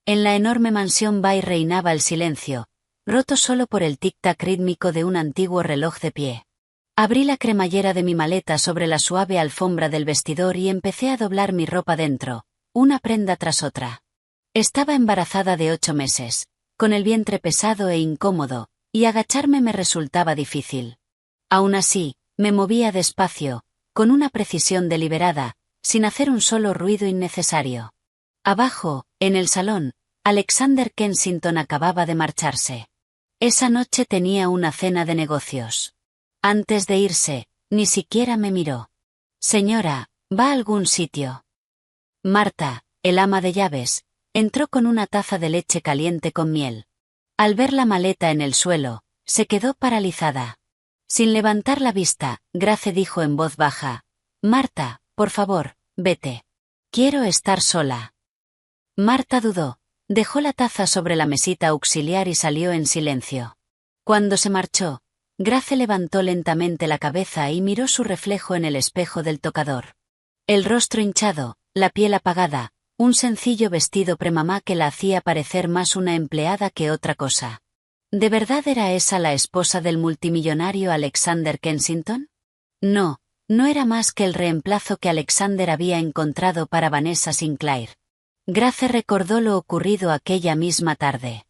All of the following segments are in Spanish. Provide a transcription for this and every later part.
En la enorme mansión Bay reinaba el silencio, roto solo por el tic-tac rítmico de un antiguo reloj de pie. Abrí la cremallera de mi maleta sobre la suave alfombra del vestidor y empecé a doblar mi ropa dentro, una prenda tras otra. Estaba embarazada de 8 meses, con el vientre pesado e incómodo, y agacharme me resultaba difícil. Aún así, me movía despacio, con una precisión deliberada, sin hacer un solo ruido innecesario. Abajo, en el salón, Alexander Kensington acababa de marcharse. Esa noche tenía una cena de negocios. Antes de irse, ni siquiera me miró. Señora, ¿va a algún sitio? Marta, el ama de llaves, entró con una taza de leche caliente con miel. Al ver la maleta en el suelo, se quedó paralizada. Sin levantar la vista, Grace dijo en voz baja: Marta, por favor, vete. Quiero estar sola. Marta dudó, dejó la taza sobre la mesita auxiliar y salió en silencio. Cuando se marchó, Grace levantó lentamente la cabeza y miró su reflejo en el espejo del tocador. El rostro hinchado, la piel apagada, un sencillo vestido premamá que la hacía parecer más una empleada que otra cosa. ¿De verdad era esa la esposa del multimillonario Alexander Kensington? No, no era más que el reemplazo que Alexander había encontrado para Vanessa Sinclair. Grace recordó lo ocurrido aquella misma tarde.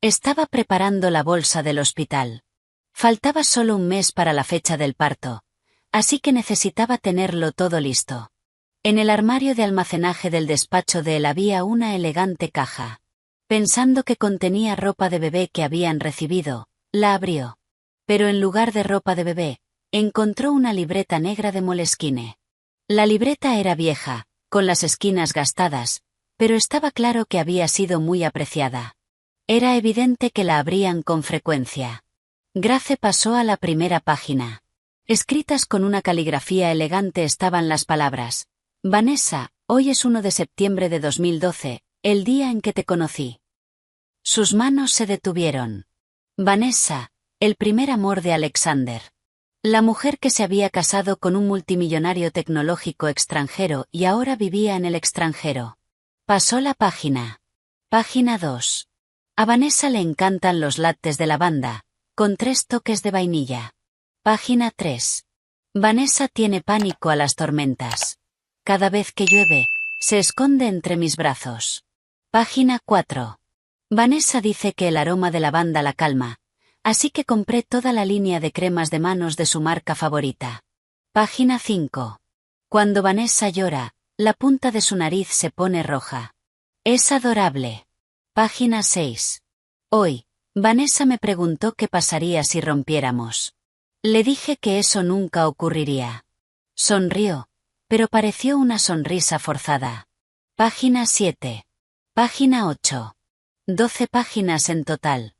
Estaba preparando la bolsa del hospital. Faltaba solo un mes para la fecha del parto, así que necesitaba tenerlo todo listo. En el armario de almacenaje del despacho de él había una elegante caja. Pensando que contenía ropa de bebé que habían recibido, la abrió. Pero en lugar de ropa de bebé, encontró una libreta negra de Moleskine. La libreta era vieja, con las esquinas gastadas, pero estaba claro que había sido muy apreciada. Era evidente que la abrían con frecuencia. Grace pasó a la primera página. Escritas con una caligrafía elegante estaban las palabras: Vanessa, hoy es 1 de septiembre de 2012, el día en que te conocí. Sus manos se detuvieron. Vanessa, el primer amor de Alexander. La mujer que se había casado con un multimillonario tecnológico extranjero y ahora vivía en el extranjero. Pasó la página. Página 2. A Vanessa le encantan los lattes de lavanda, con 3 toques de vainilla. Página 3. Vanessa tiene pánico a las tormentas. Cada vez que llueve, se esconde entre mis brazos. Página 4. Vanessa dice que el aroma de lavanda la calma, así que compré toda la línea de cremas de manos de su marca favorita. Página 5. Cuando Vanessa llora, la punta de su nariz se pone roja. Es adorable. Página 6. Hoy, Vanessa me preguntó qué pasaría si rompiéramos. Le dije que eso nunca ocurriría. Sonrió, pero pareció una sonrisa forzada. Página 7. Página 8. 12 páginas en total.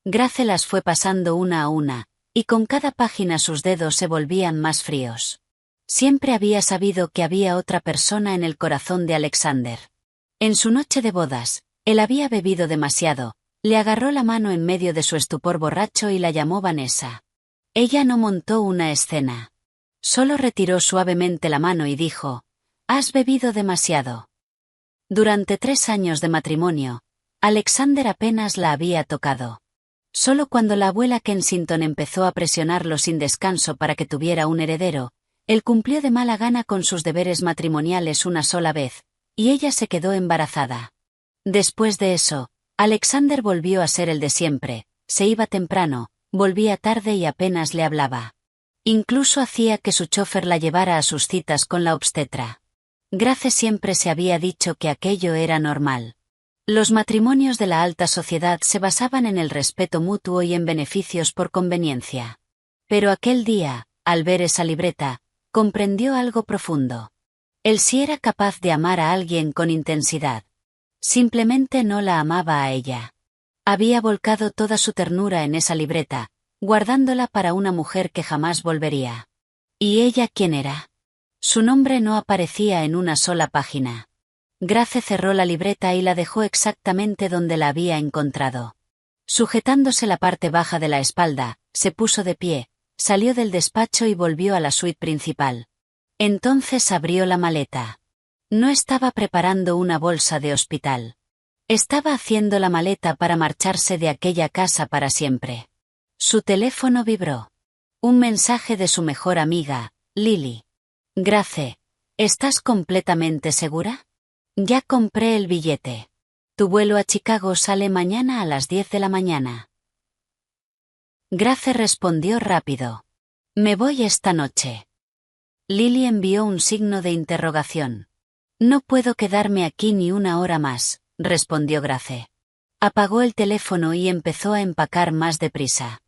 Grace las fue pasando una a una, y con cada página sus dedos se volvían más fríos. Siempre había sabido que había otra persona en el corazón de Alexander. En su noche de bodas, él había bebido demasiado, le agarró la mano en medio de su estupor borracho y la llamó Vanessa. Ella no montó una escena. Solo retiró suavemente la mano y dijo: «Has bebido demasiado». Durante 3 años de matrimonio, Alexander apenas la había tocado. Solo cuando la abuela Kensington empezó a presionarlo sin descanso para que tuviera un heredero, él cumplió de mala gana con sus deberes matrimoniales una sola vez, y ella se quedó embarazada. Después de eso, Alexander volvió a ser el de siempre, se iba temprano, volvía tarde y apenas le hablaba. Incluso hacía que su chofer la llevara a sus citas con la obstetra. Grace siempre se había dicho que aquello era normal. Los matrimonios de la alta sociedad se basaban en el respeto mutuo y en beneficios por conveniencia. Pero aquel día, al ver esa libreta, comprendió algo profundo. Él sí era capaz de amar a alguien con intensidad. Simplemente no la amaba a ella. Había volcado toda su ternura en esa libreta, guardándola para una mujer que jamás volvería. ¿Y ella quién era? Su nombre no aparecía en una sola página. Grace cerró la libreta y la dejó exactamente donde la había encontrado. Sujetándose la parte baja de la espalda, se puso de pie, salió del despacho y volvió a la suite principal. Entonces abrió la maleta. No estaba preparando una bolsa de hospital. Estaba haciendo la maleta para marcharse de aquella casa para siempre. Su teléfono vibró. Un mensaje de su mejor amiga, Lily. Grace, ¿estás completamente segura? Ya compré el billete. Tu vuelo a Chicago sale mañana a las 10 de la mañana. Grace respondió rápido. Me voy esta noche. Lily envió un signo de interrogación. No puedo quedarme aquí ni una hora más, respondió Grace. Apagó el teléfono y empezó a empacar más deprisa.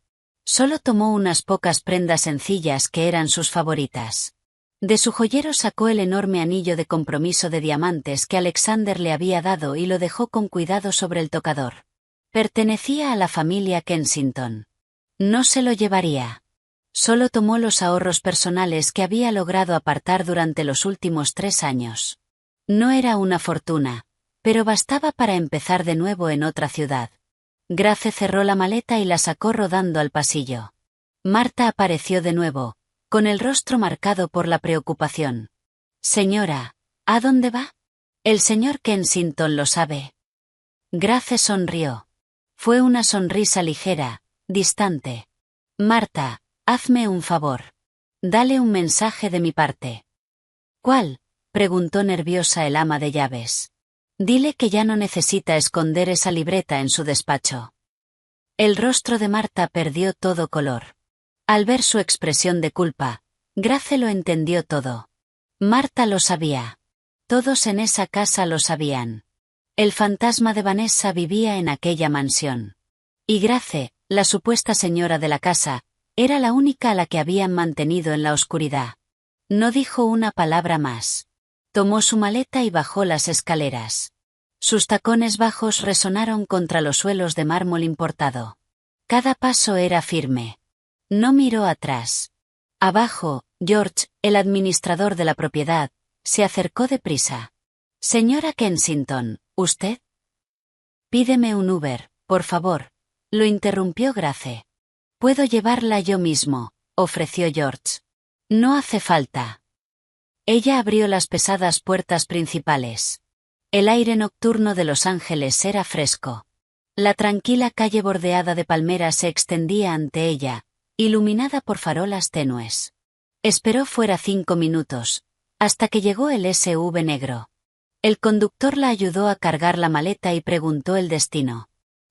Solo tomó unas pocas prendas sencillas que eran sus favoritas. De su joyero sacó el enorme anillo de compromiso de diamantes que Alexander le había dado y lo dejó con cuidado sobre el tocador. Pertenecía a la familia Kensington. No se lo llevaría. Solo tomó los ahorros personales que había logrado apartar durante los últimos 3 años. No era una fortuna, pero bastaba para empezar de nuevo en otra ciudad. Grace cerró la maleta y la sacó rodando al pasillo. Marta apareció de nuevo, con el rostro marcado por la preocupación. Señora, ¿a dónde va? El señor Kensington lo sabe. Grace sonrió. Fue una sonrisa ligera, distante. Marta, hazme un favor. Dale un mensaje de mi parte. ¿Cuál? Preguntó nerviosa el ama de llaves. Dile que ya no necesita esconder esa libreta en su despacho. El rostro de Marta perdió todo color. Al ver su expresión de culpa, Grace lo entendió todo. Marta lo sabía. Todos en esa casa lo sabían. El fantasma de Vanessa vivía en aquella mansión. Y Grace, la supuesta señora de la casa, era la única a la que habían mantenido en la oscuridad. No dijo una palabra más. Tomó su maleta y bajó las escaleras. Sus tacones bajos resonaron contra los suelos de mármol importado. Cada paso era firme. No miró atrás. Abajo, George, el administrador de la propiedad, se acercó deprisa. Señora Kensington, ¿usted? Pídeme un Uber, por favor. Lo interrumpió Grace. Puedo llevarla yo mismo, ofreció George. No hace falta. Ella abrió las pesadas puertas principales. El aire nocturno de Los Ángeles era fresco. La tranquila calle bordeada de palmeras se extendía ante ella, iluminada por farolas tenues. Esperó fuera 5 minutos, hasta que llegó el SUV negro. El conductor la ayudó a cargar la maleta y preguntó el destino.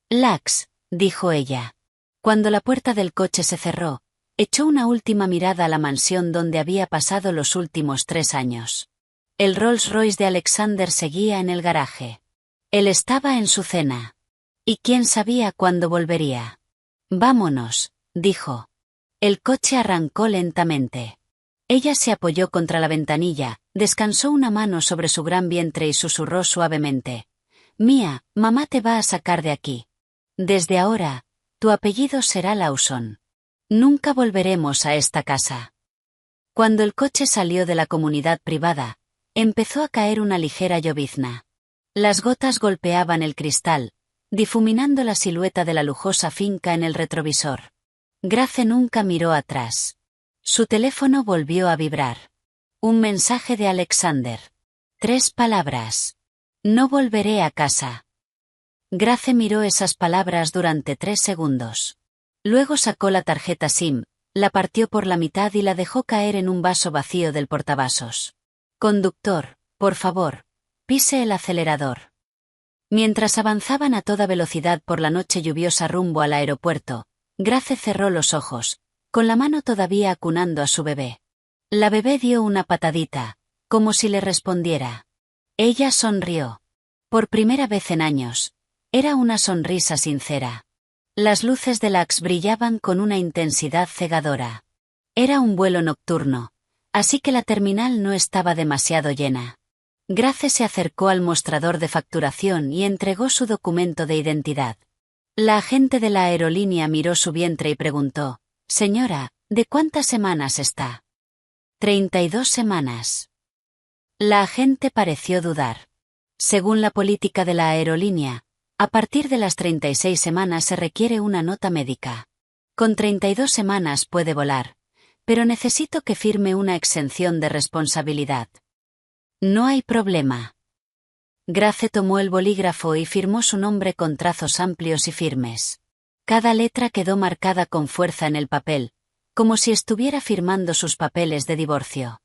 Lax, dijo ella. Cuando la puerta del coche se cerró, echó una última mirada a la mansión donde había pasado los últimos 3 años. El Rolls Royce de Alexander seguía en el garaje. Él estaba en su cena. ¿Y quién sabía cuándo volvería? Vámonos, dijo. El coche arrancó lentamente. Ella se apoyó contra la ventanilla, descansó una mano sobre su gran vientre y susurró suavemente. Mía, mamá te va a sacar de aquí. Desde ahora, tu apellido será Lawson. Nunca volveremos a esta casa. Cuando el coche salió de la comunidad privada, empezó a caer una ligera llovizna. Las gotas golpeaban el cristal, difuminando la silueta de la lujosa finca en el retrovisor. Grace nunca miró atrás. Su teléfono volvió a vibrar. Un mensaje de Alexander. 3 palabras. No volveré a casa. Grace miró esas palabras durante 3 segundos. Luego sacó la tarjeta SIM, la partió por la mitad y la dejó caer en un vaso vacío del portavasos. Conductor, por favor, pise el acelerador. Mientras avanzaban a toda velocidad por la noche lluviosa rumbo al aeropuerto, Grace cerró los ojos, con la mano todavía acunando a su bebé. La bebé dio una patadita, como si le respondiera. Ella sonrió. Por primera vez en años. Era una sonrisa sincera. Las luces de Lax brillaban con una intensidad cegadora. Era un vuelo nocturno, así que la terminal no estaba demasiado llena. Grace se acercó al mostrador de facturación y entregó su documento de identidad. La agente de la aerolínea miró su vientre y preguntó, «Señora, ¿de cuántas semanas está?» 32 semanas. La agente pareció dudar. Según la política de la aerolínea, a partir de las 36 semanas se requiere una nota médica. Con 32 semanas puede volar, pero necesito que firme una exención de responsabilidad. No hay problema. Grace tomó el bolígrafo y firmó su nombre con trazos amplios y firmes. Cada letra quedó marcada con fuerza en el papel, como si estuviera firmando sus papeles de divorcio.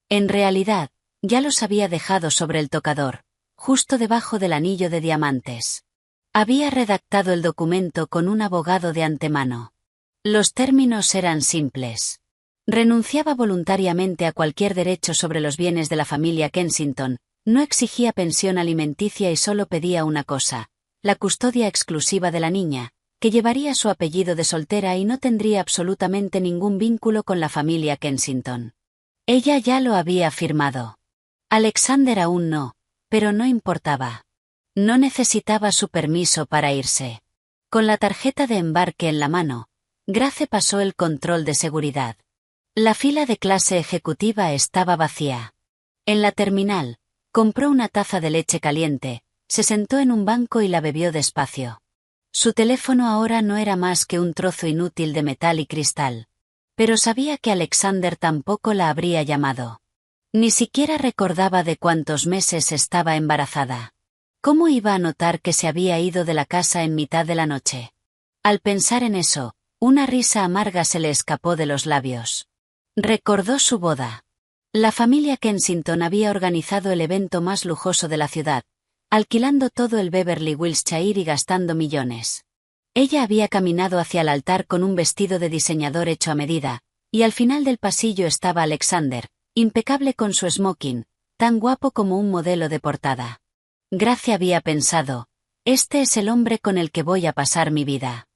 En realidad, ya los había dejado sobre el tocador, justo debajo del anillo de diamantes. Había redactado el documento con un abogado de antemano. Los términos eran simples. Renunciaba voluntariamente a cualquier derecho sobre los bienes de la familia Kensington, no exigía pensión alimenticia y solo pedía una cosa: la custodia exclusiva de la niña, que llevaría su apellido de soltera y no tendría absolutamente ningún vínculo con la familia Kensington. Ella ya lo había firmado. Alexander aún no, pero no importaba. No necesitaba su permiso para irse. Con la tarjeta de embarque en la mano, Grace pasó el control de seguridad. La fila de clase ejecutiva estaba vacía. En la terminal, compró una taza de leche caliente, se sentó en un banco y la bebió despacio. Su teléfono ahora no era más que un trozo inútil de metal y cristal. Pero sabía que Alexander tampoco la habría llamado. Ni siquiera recordaba de cuántos meses estaba embarazada. ¿Cómo iba a notar que se había ido de la casa en mitad de la noche? Al pensar en eso, una risa amarga se le escapó de los labios. Recordó su boda. La familia Kensington había organizado el evento más lujoso de la ciudad, alquilando todo el Beverly Wilshire y gastando millones. Ella había caminado hacia el altar con un vestido de diseñador hecho a medida, y al final del pasillo estaba Alexander, impecable con su smoking, tan guapo como un modelo de portada. Grace había pensado: este es el hombre con el que voy a pasar mi vida.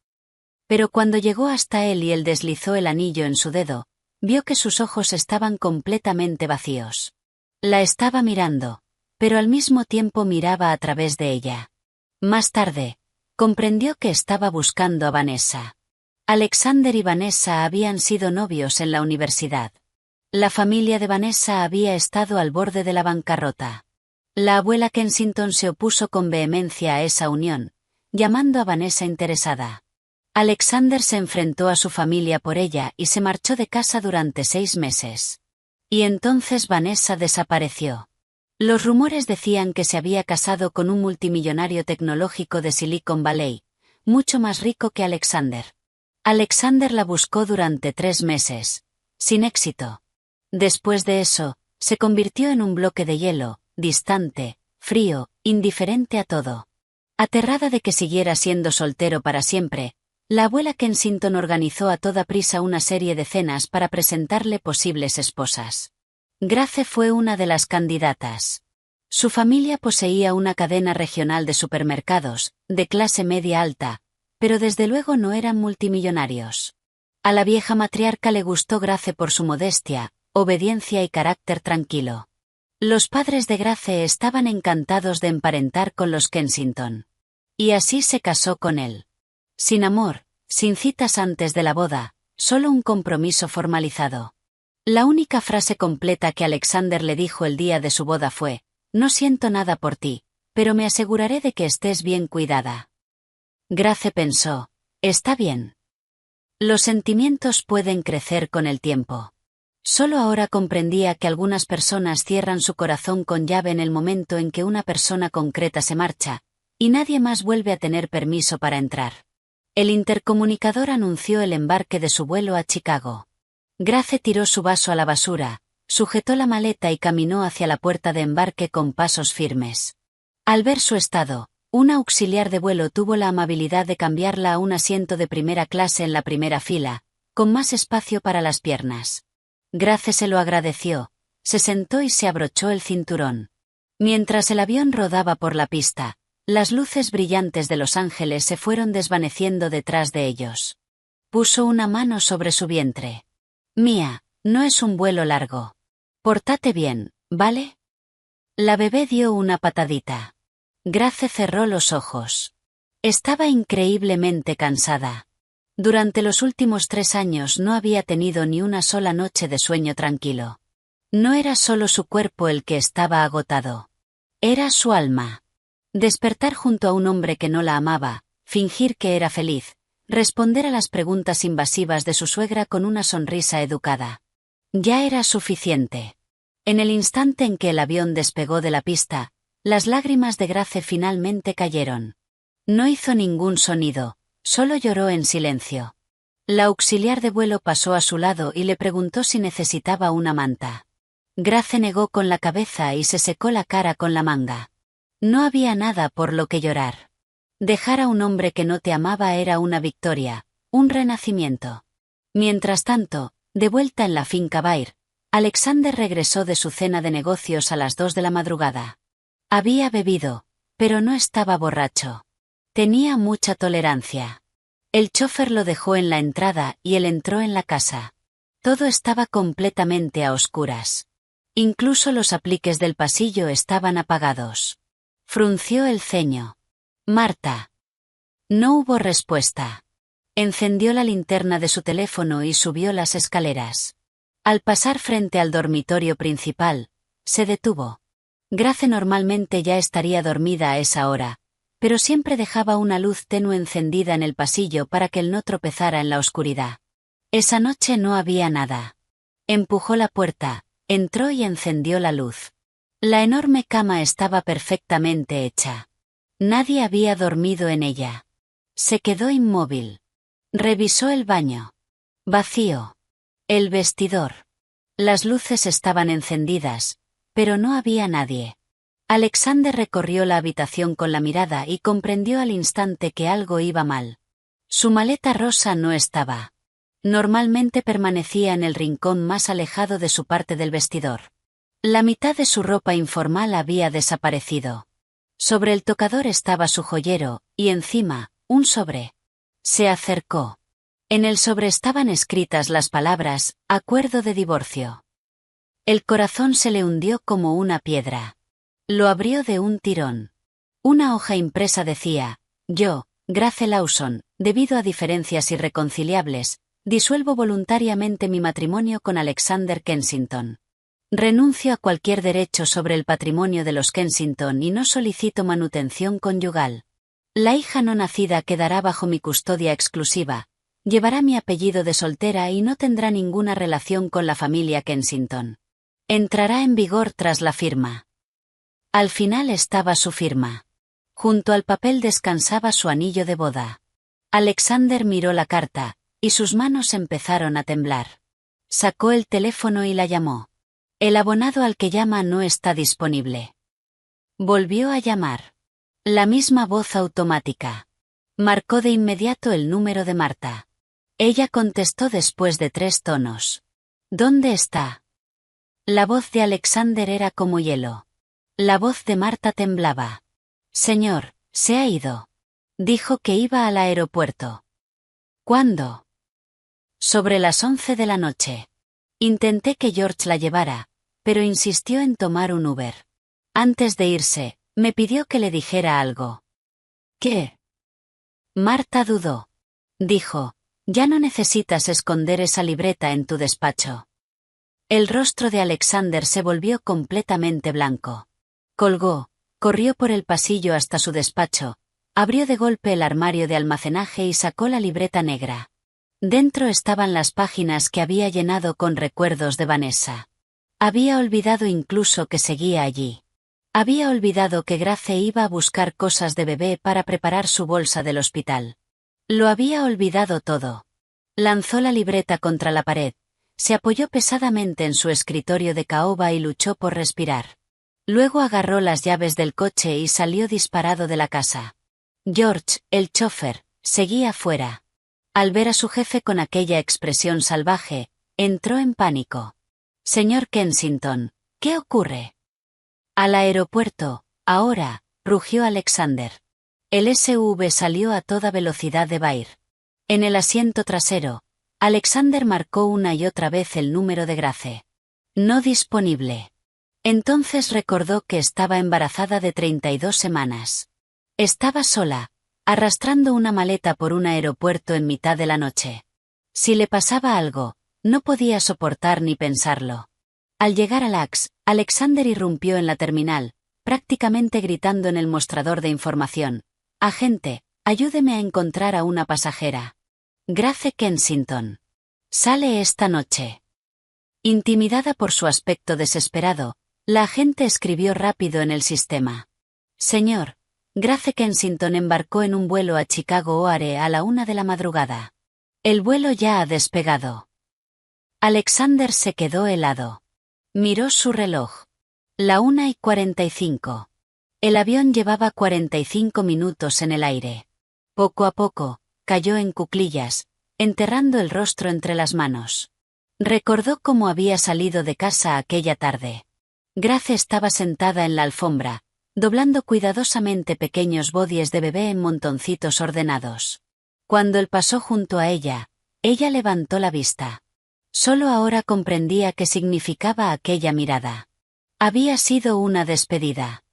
Pero cuando llegó hasta él y él deslizó el anillo en su dedo, vio que sus ojos estaban completamente vacíos. La estaba mirando, pero al mismo tiempo miraba a través de ella. Más tarde, comprendió que estaba buscando a Vanessa. Alexander y Vanessa habían sido novios en la universidad. La familia de Vanessa había estado al borde de la bancarrota. La abuela Kensington se opuso con vehemencia a esa unión, llamando a Vanessa interesada. Alexander se enfrentó a su familia por ella y se marchó de casa durante 6 meses. Y entonces Vanessa desapareció. Los rumores decían que se había casado con un multimillonario tecnológico de Silicon Valley, mucho más rico que Alexander. Alexander la buscó durante 3 meses, sin éxito. Después de eso, se convirtió en un bloque de hielo, distante, frío, indiferente a todo. Aterrada de que siguiera siendo soltero para siempre, la abuela Kensington organizó a toda prisa una serie de cenas para presentarle posibles esposas. Grace fue una de las candidatas. Su familia poseía una cadena regional de supermercados, de clase media alta, pero desde luego no eran multimillonarios. A la vieja matriarca le gustó Grace por su modestia, obediencia y carácter tranquilo. Los padres de Grace estaban encantados de emparentar con los Kensington. Y así se casó con él. Sin amor, sin citas antes de la boda, solo un compromiso formalizado. La única frase completa que Alexander le dijo el día de su boda fue: «No siento nada por ti, pero me aseguraré de que estés bien cuidada». Grace pensó: «Está bien. Los sentimientos pueden crecer con el tiempo». Solo ahora comprendía que algunas personas cierran su corazón con llave en el momento en que una persona concreta se marcha, y nadie más vuelve a tener permiso para entrar. El intercomunicador anunció el embarque de su vuelo a Chicago. Grace tiró su vaso a la basura, sujetó la maleta y caminó hacia la puerta de embarque con pasos firmes. Al ver su estado, un auxiliar de vuelo tuvo la amabilidad de cambiarla a un asiento de primera clase en la primera fila, con más espacio para las piernas. Grace se lo agradeció, se sentó y se abrochó el cinturón. Mientras el avión rodaba por la pista, las luces brillantes de Los Ángeles se fueron desvaneciendo detrás de ellos. Puso una mano sobre su vientre. «Mía, no es un vuelo largo. Pórtate bien, ¿vale?» La bebé dio una patadita. Grace cerró los ojos. Estaba increíblemente cansada. Durante los últimos 3 años no había tenido ni una sola noche de sueño tranquilo. No era solo su cuerpo el que estaba agotado. Era su alma. Despertar junto a un hombre que no la amaba, fingir que era feliz, responder a las preguntas invasivas de su suegra con una sonrisa educada. Ya era suficiente. En el instante en que el avión despegó de la pista, Las lágrimas de Grace finalmente cayeron. No hizo ningún sonido, solo lloró en silencio. La auxiliar de vuelo pasó a su lado y le preguntó si necesitaba una manta. Grace negó con la cabeza y se secó la cara con la manga. No había nada por lo que llorar. Dejar a un hombre que no te amaba era una victoria, un renacimiento. Mientras tanto, de vuelta en la finca Bair, Alexander regresó de su cena de negocios a las 2 de la madrugada. Había bebido, pero no estaba borracho. Tenía mucha tolerancia. El chofer lo dejó en la entrada y él entró en la casa. Todo estaba completamente a oscuras. Incluso los apliques del pasillo estaban apagados. Frunció el ceño. Marta. No hubo respuesta. Encendió la linterna de su teléfono y subió las escaleras. Al pasar frente al dormitorio principal, se detuvo. Grace normalmente ya estaría dormida a esa hora, pero siempre dejaba una luz tenue encendida en el pasillo para que él no tropezara en la oscuridad. Esa noche no había nada. Empujó la puerta, entró y encendió la luz. La enorme cama estaba perfectamente hecha. Nadie había dormido en ella. Se quedó inmóvil. Revisó el baño. Vacío. El vestidor. Las luces estaban encendidas, pero no había nadie. Alexander recorrió la habitación con la mirada y comprendió al instante que algo iba mal. Su maleta rosa no estaba. Normalmente permanecía en el rincón más alejado de su parte del vestidor. La mitad de su ropa informal había desaparecido. Sobre el tocador estaba su joyero, y encima, un sobre. Se acercó. En el sobre estaban escritas las palabras, acuerdo de divorcio. El corazón se le hundió como una piedra. Lo abrió de un tirón. Una hoja impresa decía, yo, Grace Lawson, debido a diferencias irreconciliables, disuelvo voluntariamente mi matrimonio con Alexander Kensington. Renuncio a cualquier derecho sobre el patrimonio de los Kensington y no solicito manutención conyugal. La hija no nacida quedará bajo mi custodia exclusiva, llevará mi apellido de soltera y no tendrá ninguna relación con la familia Kensington. Entrará en vigor tras la firma. Al final estaba su firma. Junto al papel descansaba su anillo de boda. Alexander miró la carta, y sus manos empezaron a temblar. Sacó el teléfono y la llamó. El abonado al que llama no está disponible. Volvió a llamar. La misma voz automática. Marcó de inmediato el número de Marta. Ella contestó después de 3 tonos. ¿Dónde está? La voz de Alexander era como hielo. La voz de Marta temblaba. Señor, se ha ido. Dijo que iba al aeropuerto. ¿Cuándo? Sobre las 11 de la noche. Intenté que George la llevara, pero insistió en tomar un Uber. Antes de irse, me pidió que le dijera algo. ¿Qué? Marta dudó. Dijo, ya no necesitas esconder esa libreta en tu despacho. El rostro de Alexander se volvió completamente blanco. Colgó, corrió por el pasillo hasta su despacho, abrió de golpe el armario de almacenaje y sacó la libreta negra. Dentro estaban las páginas que había llenado con recuerdos de Vanessa. Había olvidado incluso que seguía allí. Había olvidado que Grace iba a buscar cosas de bebé para preparar su bolsa del hospital. Lo había olvidado todo. Lanzó la libreta contra la pared, se apoyó pesadamente en su escritorio de caoba y luchó por respirar. Luego agarró las llaves del coche y salió disparado de la casa. George, el chofer, seguía fuera. Al ver a su jefe con aquella expresión salvaje, entró en pánico. Señor Kensington, ¿qué ocurre? Al aeropuerto, ahora, rugió Alexander. El SUV salió a toda velocidad de Bair. En el asiento trasero, Alexander marcó una y otra vez el número de Grace. No disponible. Entonces recordó que estaba embarazada de 32 semanas. Estaba sola, arrastrando una maleta por un aeropuerto en mitad de la noche. Si le pasaba algo, no podía soportar ni pensarlo. Al llegar a LAX, Alexander irrumpió en la terminal, prácticamente gritando en el mostrador de información. Agente, ayúdeme a encontrar a una pasajera. Grace Kensington. Sale esta noche. Intimidada por su aspecto desesperado, la agente escribió rápido en el sistema. Señor, Grace Kensington embarcó en un vuelo a Chicago O'Hare a la 1 de la madrugada. El vuelo ya ha despegado. Alexander se quedó helado. Miró su reloj. La 1:45. El avión llevaba 45 minutos en el aire. Poco a poco, cayó en cuclillas, enterrando el rostro entre las manos. Recordó cómo había salido de casa aquella tarde. Grace estaba sentada en la alfombra, doblando cuidadosamente pequeños bodies de bebé en montoncitos ordenados. Cuando él pasó junto a ella levantó la vista. Solo ahora comprendía qué significaba aquella mirada. Había sido una despedida.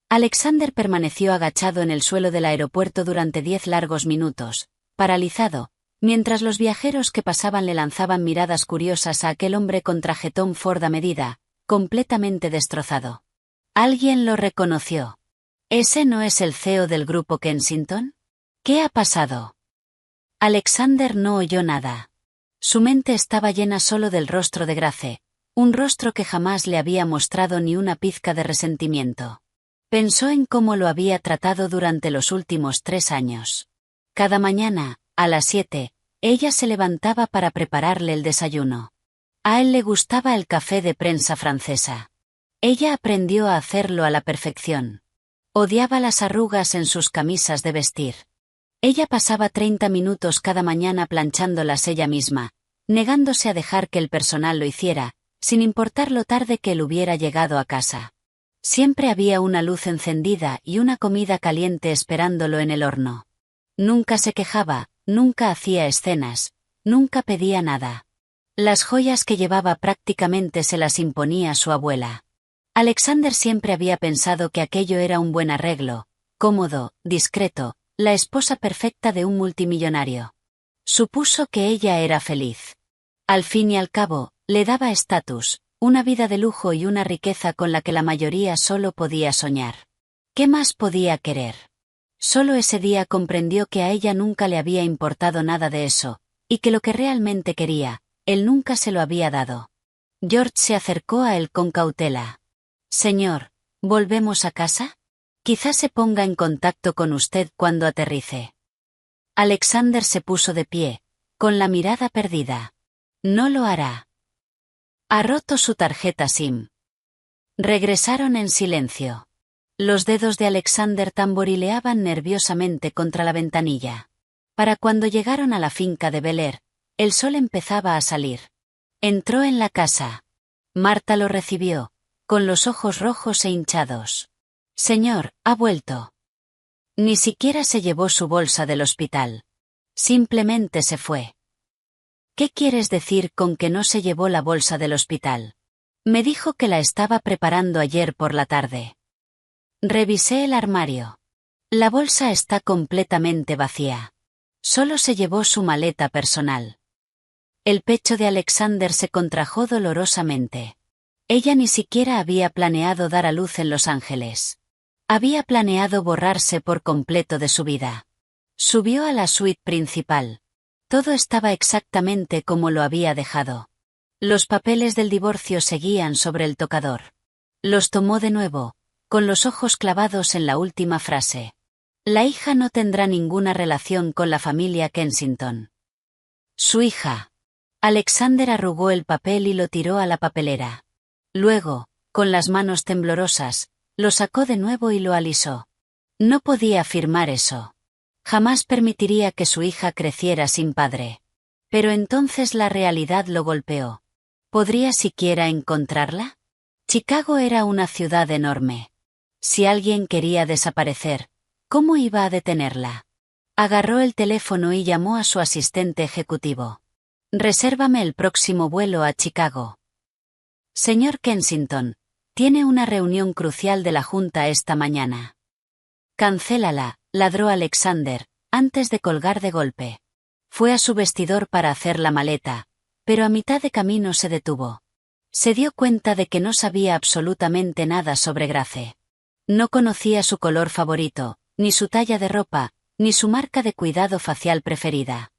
Alexander permaneció agachado en el suelo del aeropuerto durante 10 largos minutos, paralizado, mientras los viajeros que pasaban le lanzaban miradas curiosas a aquel hombre con trajetón Ford a medida, completamente destrozado. Alguien lo reconoció. ¿Ese no es el CEO del grupo Kensington? ¿Qué ha pasado? Alexander no oyó nada. Su mente estaba llena solo del rostro de Grace, un rostro que jamás le había mostrado ni una pizca de resentimiento. Pensó en cómo lo había tratado durante los últimos 3 años. Cada mañana, a las 7, ella se levantaba para prepararle el desayuno. A él le gustaba el café de prensa francesa. Ella aprendió a hacerlo a la perfección. Odiaba las arrugas en sus camisas de vestir. Ella pasaba 30 minutos cada mañana planchándolas ella misma, negándose a dejar que el personal lo hiciera, sin importar lo tarde que él hubiera llegado a casa. Siempre había una luz encendida y una comida caliente esperándolo en el horno. Nunca se quejaba, nunca hacía escenas, nunca pedía nada. Las joyas que llevaba prácticamente se las imponía su abuela. Alexander siempre había pensado que aquello era un buen arreglo, cómodo, discreto, la esposa perfecta de un multimillonario. Supuso que ella era feliz. Al fin y al cabo, le daba estatus, una vida de lujo y una riqueza con la que la mayoría solo podía soñar. ¿Qué más podía querer? Solo ese día comprendió que a ella nunca le había importado nada de eso, y que lo que realmente quería, él nunca se lo había dado. George se acercó a él con cautela. Señor, ¿volvemos a casa? Quizá se ponga en contacto con usted cuando aterrice. Alexander se puso de pie, con la mirada perdida. No lo hará. Ha roto su tarjeta SIM. Regresaron en silencio. Los dedos de Alexander tamborileaban nerviosamente contra la ventanilla. Para cuando llegaron a la finca de Bel Air, el sol empezaba a salir. Entró en la casa. Marta lo recibió, con los ojos rojos e hinchados. Señor, ha vuelto. Ni siquiera se llevó su bolsa del hospital. Simplemente se fue. ¿Qué quieres decir con que no se llevó la bolsa del hospital? Me dijo que la estaba preparando ayer por la tarde. Revisé el armario. La bolsa está completamente vacía. Solo se llevó su maleta personal. El pecho de Alexander se contrajo dolorosamente. Ella ni siquiera había planeado dar a luz en Los Ángeles. Había planeado borrarse por completo de su vida. Subió a la suite principal. Todo estaba exactamente como lo había dejado. Los papeles del divorcio seguían sobre el tocador. Los tomó de nuevo, con los ojos clavados en la última frase. La hija no tendrá ninguna relación con la familia Kensington. Su hija. Alexander arrugó el papel y lo tiró a la papelera. Luego, con las manos temblorosas, lo sacó de nuevo y lo alisó. No podía afirmar eso. Jamás permitiría que su hija creciera sin padre. Pero entonces la realidad lo golpeó. ¿Podría siquiera encontrarla? Chicago era una ciudad enorme. Si alguien quería desaparecer, ¿cómo iba a detenerla? Agarró el teléfono y llamó a su asistente ejecutivo. Resérvame el próximo vuelo a Chicago. Señor Kensington, tiene una reunión crucial de la Junta esta mañana. Cancélala, ladró Alexander, antes de colgar de golpe. Fue a su vestidor para hacer la maleta, pero a mitad de camino se detuvo. Se dio cuenta de que no sabía absolutamente nada sobre Grace. No conocía su color favorito, ni su talla de ropa, ni su marca de cuidado facial preferida.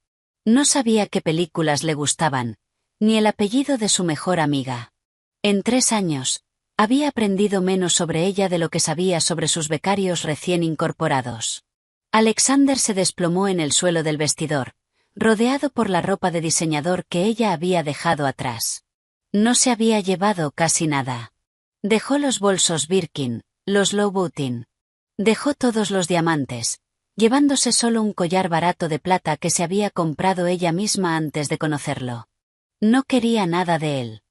No sabía qué películas le gustaban, ni el apellido de su mejor amiga. En 3 años, Había aprendido menos sobre ella de lo que sabía sobre sus becarios recién incorporados. Alexander se desplomó en el suelo del vestidor, rodeado por la ropa de diseñador que ella había dejado atrás. No se había llevado casi nada. Dejó los bolsos Birkin, los Louboutin. Dejó todos los diamantes, llevándose solo un collar barato de plata que se había comprado ella misma antes de conocerlo. No quería nada de él.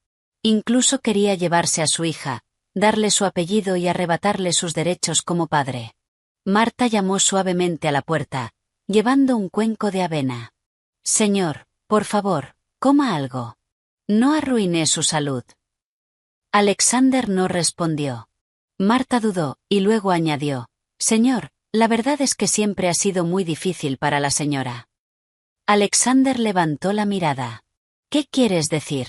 Incluso quería llevarse a su hija, darle su apellido y arrebatarle sus derechos como padre. Marta llamó suavemente a la puerta, llevando un cuenco de avena. «Señor, por favor, coma algo. No arruiné su salud». Alexander no respondió. Marta dudó, y luego añadió: «Señor, la verdad es que siempre ha sido muy difícil para la señora». Alexander levantó la mirada. «¿Qué quieres decir?»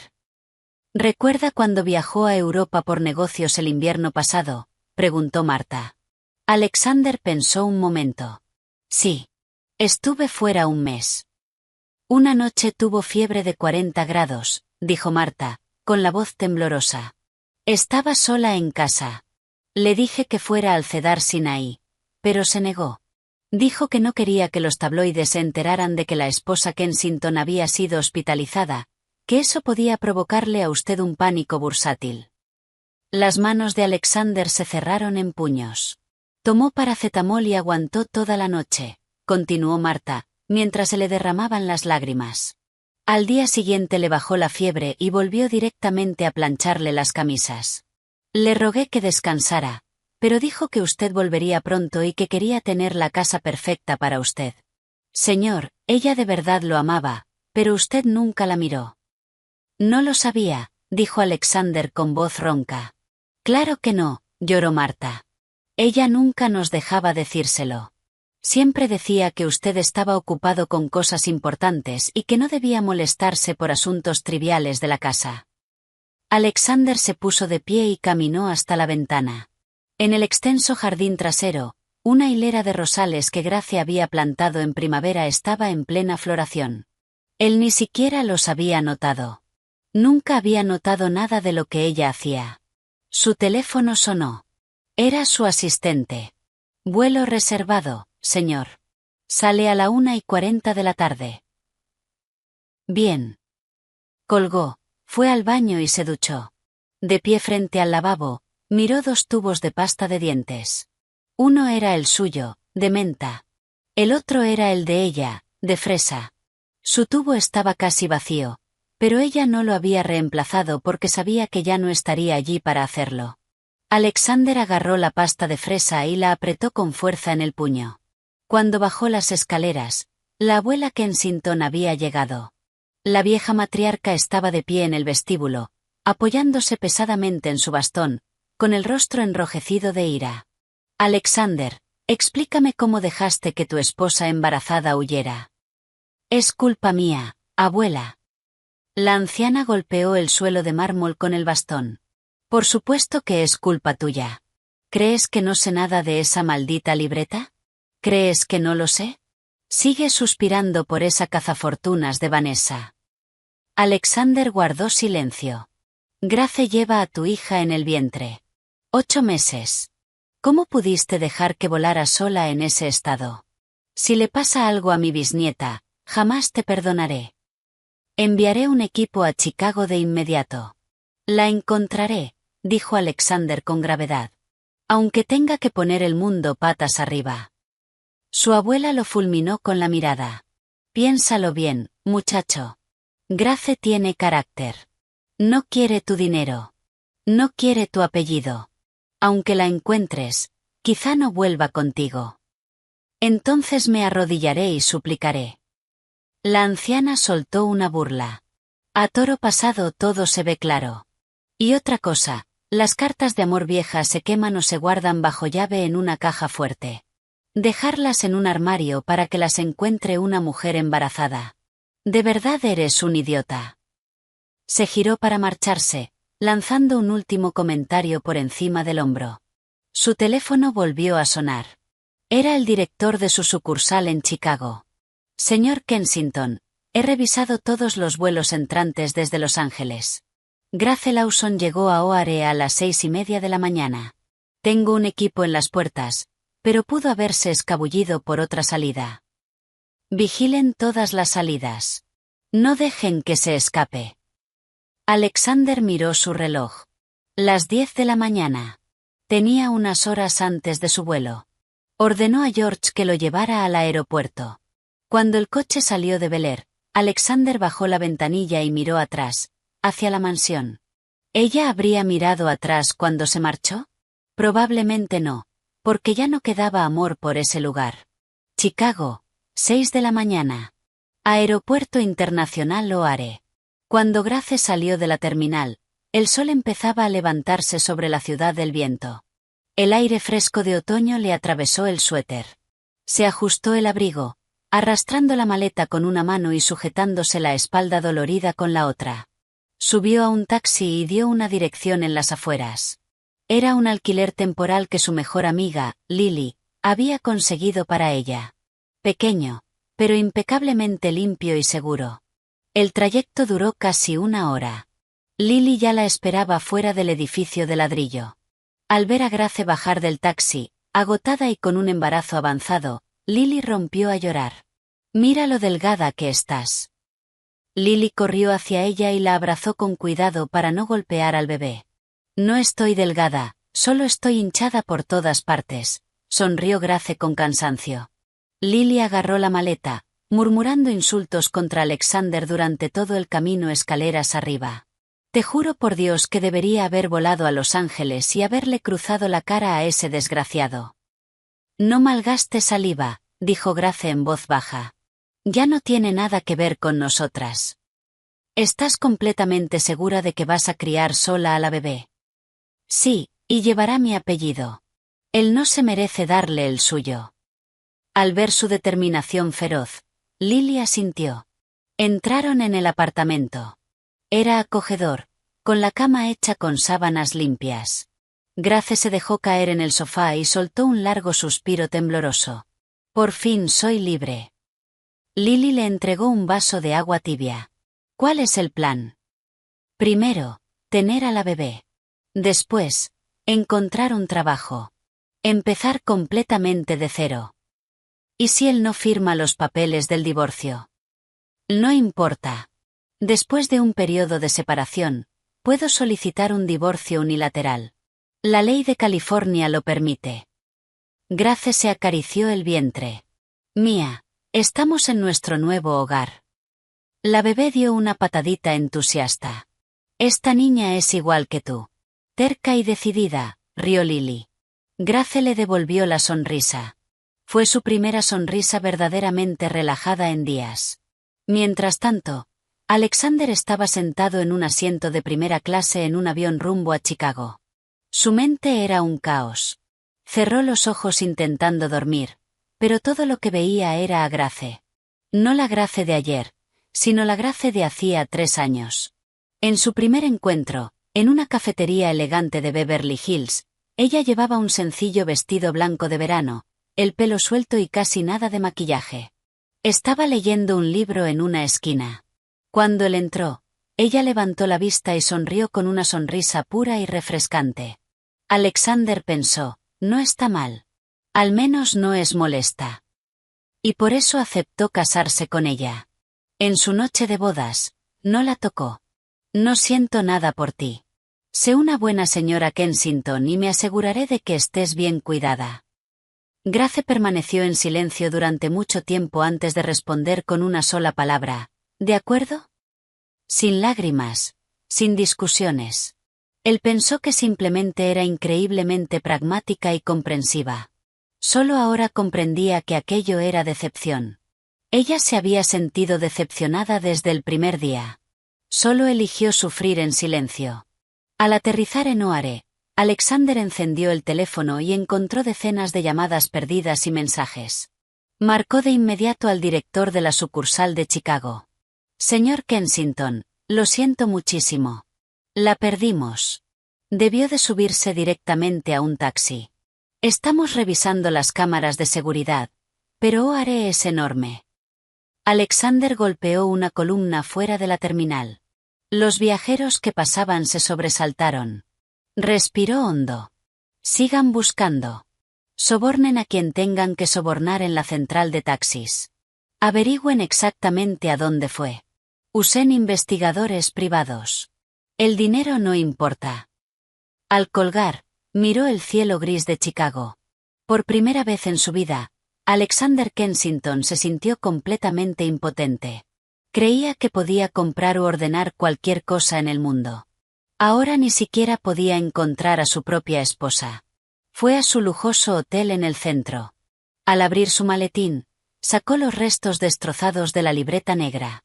«¿Recuerda cuando viajó a Europa por negocios el invierno pasado?», preguntó Marta. Alexander pensó un momento. «Sí. Estuve fuera un mes. Una noche tuvo fiebre de 40 grados», dijo Marta, con la voz temblorosa. «Estaba sola en casa. Le dije que fuera al Cedar Sinaí, pero se negó. Dijo que no quería que los tabloides se enteraran de que la esposa Kensington había sido hospitalizada, que eso podía provocarle a usted un pánico bursátil». Las manos de Alexander se cerraron en puños. «Tomó paracetamol y aguantó toda la noche», continuó Marta, mientras se le derramaban las lágrimas. «Al día siguiente le bajó la fiebre y volvió directamente a plancharle las camisas. Le rogué que descansara, pero dijo que usted volvería pronto y que quería tener la casa perfecta para usted. Señor, ella de verdad lo amaba, pero usted nunca la miró». «No lo sabía», dijo Alexander con voz ronca. «Claro que no», lloró Marta. «Ella nunca nos dejaba decírselo. Siempre decía que usted estaba ocupado con cosas importantes y que no debía molestarse por asuntos triviales de la casa». Alexander se puso de pie y caminó hasta la ventana. En el extenso jardín trasero, una hilera de rosales que Grace había plantado en primavera estaba en plena floración. Él ni siquiera los había notado. Nunca había notado nada de lo que ella hacía. Su teléfono sonó. Era su asistente. «Vuelo reservado, señor. Sale a la 1:40 de la tarde». «Bien». Colgó, fue al baño y se duchó. De pie frente al lavabo, miró 2 tubos de pasta de dientes. Uno era el suyo, de menta. El otro era el de ella, de fresa. Su tubo estaba casi vacío, pero ella no lo había reemplazado porque sabía que ya no estaría allí para hacerlo. Alexander agarró la pasta de fresa y la apretó con fuerza en el puño. Cuando bajó las escaleras, la abuela Kensington había llegado. La vieja matriarca estaba de pie en el vestíbulo, apoyándose pesadamente en su bastón, con el rostro enrojecido de ira. «Alexander, explícame cómo dejaste que tu esposa embarazada huyera». «Es culpa mía, abuela». La anciana golpeó el suelo de mármol con el bastón. «Por supuesto que es culpa tuya. ¿Crees que no sé nada de esa maldita libreta? ¿Crees que no lo sé? Sigue suspirando por esa cazafortunas de Vanessa». Alexander guardó silencio. «Grace lleva a tu hija en el vientre. 8 meses. ¿Cómo pudiste dejar que volara sola en ese estado? Si le pasa algo a mi bisnieta, jamás te perdonaré. Enviaré un equipo a Chicago de inmediato». «La encontraré», dijo Alexander con gravedad. «Aunque tenga que poner el mundo patas arriba». Su abuela lo fulminó con la mirada. «Piénsalo bien, muchacho. Grace tiene carácter. No quiere tu dinero. No quiere tu apellido. Aunque la encuentres, quizá no vuelva contigo. Entonces me arrodillaré y suplicaré». La anciana soltó una burla. «A toro pasado todo se ve claro. Y otra cosa, las cartas de amor viejas se queman o se guardan bajo llave en una caja fuerte. Dejarlas en un armario para que las encuentre una mujer embarazada. De verdad eres un idiota». Se giró para marcharse, lanzando un último comentario por encima del hombro. Su teléfono volvió a sonar. Era el director de su sucursal en Chicago. «Señor Kensington, he revisado todos los vuelos entrantes desde Los Ángeles. Grace Lawson llegó a O'Hare a las 6:30 de la mañana. Tengo un equipo en las puertas, pero pudo haberse escabullido por otra salida. Vigilen todas las salidas. No dejen que se escape. Alexander miró su reloj. Las 10 de la mañana. Tenía unas horas antes de su vuelo. Ordenó a George que lo llevara al aeropuerto. Cuando el coche salió de Bel Air, Alexander bajó la ventanilla y miró atrás, hacia la mansión. ¿Ella habría mirado atrás cuando se marchó? Probablemente no, porque ya no quedaba amor por ese lugar. Chicago, 6 de la mañana. Aeropuerto Internacional O'Hare. Cuando Grace salió de la terminal, el sol empezaba a levantarse sobre la ciudad del viento. El aire fresco de otoño le atravesó el suéter. Se ajustó el abrigo, arrastrando la maleta con una mano y sujetándose la espalda dolorida con la otra. Subió a un taxi y dio una dirección en las afueras. Era un alquiler temporal que su mejor amiga, Lily, había conseguido para ella. Pequeño, pero impecablemente limpio y seguro. El trayecto duró casi una hora. Lily ya la esperaba fuera del edificio de ladrillo. Al ver a Grace bajar del taxi, agotada y con un embarazo avanzado, Lily rompió a llorar. «Mira lo delgada que estás». Lily corrió hacia ella y la abrazó con cuidado para no golpear al bebé. «No estoy delgada, solo estoy hinchada por todas partes», sonrió Grace con cansancio. Lily agarró la maleta, murmurando insultos contra Alexander durante todo el camino escaleras arriba. «Te juro por Dios que debería haber volado a Los Ángeles y haberle cruzado la cara a ese desgraciado». «No malgastes saliva», dijo Grace en voz baja. «Ya no tiene nada que ver con nosotras». «¿Estás completamente segura de que vas a criar sola a la bebé?» «Sí, y llevará mi apellido. Él no se merece darle el suyo». Al ver su determinación feroz, Lily asintió. Entraron en el apartamento. Era acogedor, con la cama hecha con sábanas limpias. Grace se dejó caer en el sofá y soltó un largo suspiro tembloroso. «Por fin soy libre». Lily le entregó un vaso de agua tibia. «¿Cuál es el plan?» «Primero, tener a la bebé. Después, encontrar un trabajo. Empezar completamente de cero». «¿Y si él no firma los papeles del divorcio?» «No importa. Después de un periodo de separación, puedo solicitar un divorcio unilateral. La ley de California lo permite». Grace se acarició el vientre. «Mía, estamos en nuestro nuevo hogar». La bebé dio una patadita entusiasta. «Esta niña es igual que tú. Terca y decidida», rió Lily. Grace le devolvió la sonrisa. Fue su primera sonrisa verdaderamente relajada en días. Mientras tanto, Alexander estaba sentado en un asiento de primera clase en un avión rumbo a Chicago. Su mente era un caos. Cerró los ojos intentando dormir, pero todo lo que veía era a Grace. No la Grace de ayer, sino la Grace de hacía 3 años. En su primer encuentro, en una cafetería elegante de Beverly Hills, ella llevaba un sencillo vestido blanco de verano, el pelo suelto y casi nada de maquillaje. Estaba leyendo un libro en una esquina. Cuando él entró, ella levantó la vista y sonrió con una sonrisa pura y refrescante. Alexander pensó, no está mal. Al menos no es molesta. Y por eso aceptó casarse con ella. En su noche de bodas, no la tocó. «No siento nada por ti. Sé una buena señora Kensington y me aseguraré de que estés bien cuidada». Grace permaneció en silencio durante mucho tiempo antes de responder con una sola palabra. «¿De acuerdo?» Sin lágrimas, sin discusiones. Él pensó que simplemente era increíblemente pragmática y comprensiva. Solo ahora comprendía que aquello era decepción. Ella se había sentido decepcionada desde el primer día. Solo eligió sufrir en silencio. Al aterrizar en O'Hare, Alexander encendió el teléfono y encontró decenas de llamadas perdidas y mensajes. Marcó de inmediato al director de la sucursal de Chicago. «Señor Kensington, lo siento muchísimo. La perdimos. Debió de subirse directamente a un taxi. Estamos revisando las cámaras de seguridad, pero O'Hare es enorme». Alexander golpeó una columna fuera de la terminal. Los viajeros que pasaban se sobresaltaron. Respiró hondo. Sigan buscando. Sobornen a quien tengan que sobornar en la central de taxis. Averigüen exactamente a dónde fue. Usen investigadores privados. El dinero no importa. Al colgar, miró el cielo gris de Chicago. Por primera vez en su vida, Alexander Kensington se sintió completamente impotente. Creía que podía comprar u ordenar cualquier cosa en el mundo. Ahora ni siquiera podía encontrar a su propia esposa. Fue a su lujoso hotel en el centro. Al abrir su maletín, sacó los restos destrozados de la libreta negra.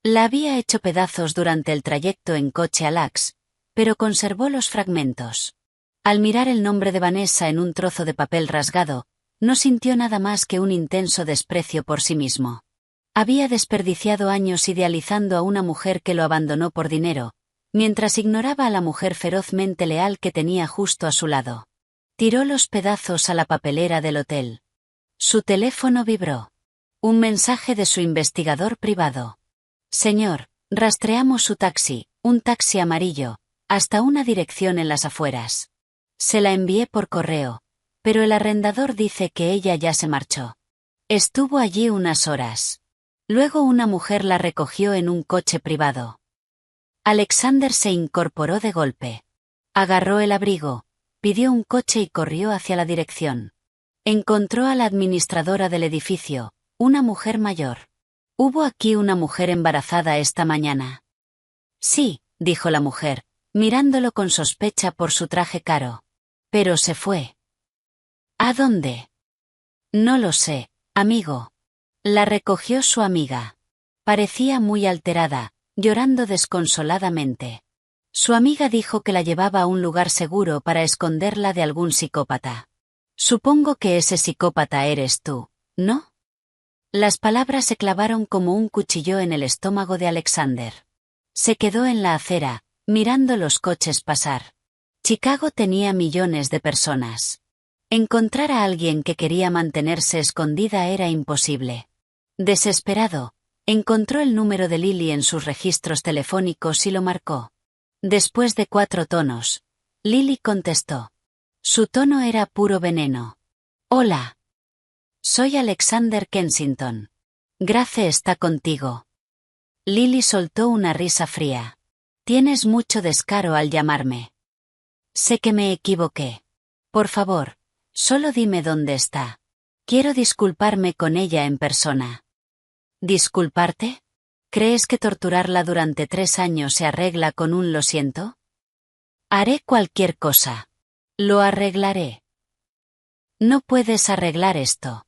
La había hecho pedazos durante el trayecto en coche a Lax, pero conservó los fragmentos. Al mirar el nombre de Vanessa en un trozo de papel rasgado, no sintió nada más que un intenso desprecio por sí mismo. Había desperdiciado años idealizando a una mujer que lo abandonó por dinero, mientras ignoraba a la mujer ferozmente leal que tenía justo a su lado. Tiró los pedazos a la papelera del hotel. Su teléfono vibró. Un mensaje de su investigador privado. Señor, rastreamos su taxi, un taxi amarillo, hasta una dirección en las afueras. Se la envié por correo, pero el arrendador dice que ella ya se marchó. Estuvo allí unas horas. Luego una mujer la recogió en un coche privado. Alexander se incorporó de golpe. Agarró el abrigo, pidió un coche y corrió hacia la dirección. Encontró a la administradora del edificio, una mujer mayor. ¿Hubo aquí una mujer embarazada esta mañana? Sí, dijo la mujer, mirándolo con sospecha por su traje caro. Pero se fue. ¿A dónde? No lo sé, amigo. La recogió su amiga. Parecía muy alterada, llorando desconsoladamente. Su amiga dijo que la llevaba a un lugar seguro para esconderla de algún psicópata. Supongo que ese psicópata eres tú, ¿no? Las palabras se clavaron como un cuchillo en el estómago de Alexander. Se quedó en la acera, mirando los coches pasar. Chicago tenía millones de personas. Encontrar a alguien que quería mantenerse escondida era imposible. Desesperado, encontró el número de Lily en sus registros telefónicos y lo marcó. Después de 4 tonos, Lily contestó. Su tono era puro veneno. Hola. Soy Alexander Kensington. Grace está contigo. Lily soltó una risa fría. Tienes mucho descaro al llamarme. Sé que me equivoqué. Por favor, solo dime dónde está. Quiero disculparme con ella en persona. ¿Disculparte? ¿Crees que torturarla durante 3 años se arregla con un lo siento? Haré cualquier cosa. Lo arreglaré. No puedes arreglar esto.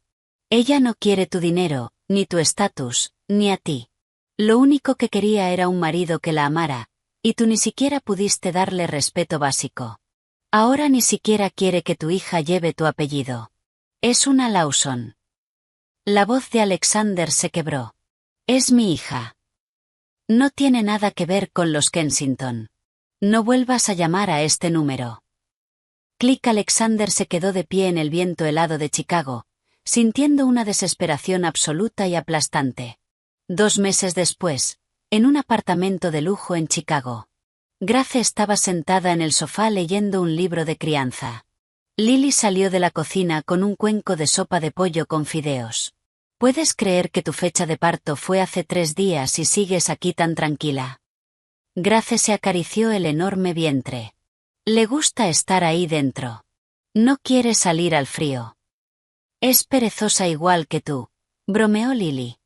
Ella no quiere tu dinero, ni tu estatus, ni a ti. Lo único que quería era un marido que la amara, y tú ni siquiera pudiste darle respeto básico. Ahora ni siquiera quiere que tu hija lleve tu apellido. Es una Lawson. La voz de Alexander se quebró. Es mi hija. No tiene nada que ver con los Kensington. No vuelvas a llamar a este número. Click. Alexander se quedó de pie en el viento helado de Chicago, sintiendo una desesperación absoluta y aplastante. 2 meses después, en un apartamento de lujo en Chicago. Grace estaba sentada en el sofá leyendo un libro de crianza. Lily salió de la cocina con un cuenco de sopa de pollo con fideos. ¿Puedes creer que tu fecha de parto fue hace 3 días y sigues aquí tan tranquila? Grace se acarició el enorme vientre. Le gusta estar ahí dentro. No quiere salir al frío. Es perezosa igual que tú, bromeó Lily.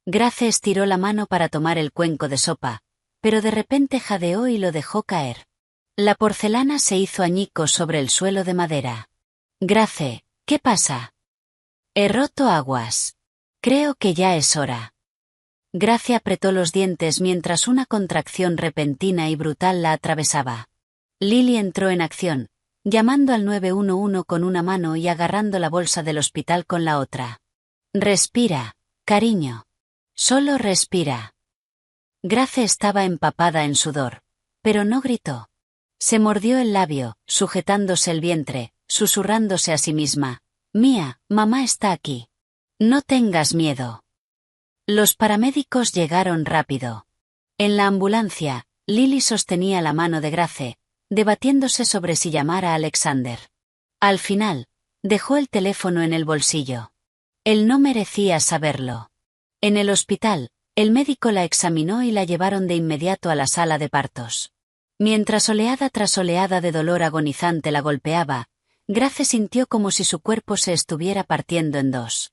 Grace estiró la mano para tomar el cuenco de sopa, pero de repente jadeó y lo dejó caer. La porcelana se hizo añicos sobre el suelo de madera. Grace, ¿qué pasa? He roto aguas. Creo que ya es hora. Grace apretó los dientes mientras una contracción repentina y brutal la atravesaba. Lily entró en acción, llamando al 911 con una mano y agarrando la bolsa del hospital con la otra. Respira, cariño. Solo respira. Grace estaba empapada en sudor, pero no gritó. Se mordió el labio, sujetándose el vientre, susurrándose a sí misma. Mía, mamá está aquí. No tengas miedo. Los paramédicos llegaron rápido. En la ambulancia, Lily sostenía la mano de Grace, debatiéndose sobre si llamar a Alexander. Al final, dejó el teléfono en el bolsillo. Él no merecía saberlo. En el hospital, el médico la examinó y la llevaron de inmediato a la sala de partos. Mientras oleada tras oleada de dolor agonizante la golpeaba, Grace sintió como si su cuerpo se estuviera partiendo en dos.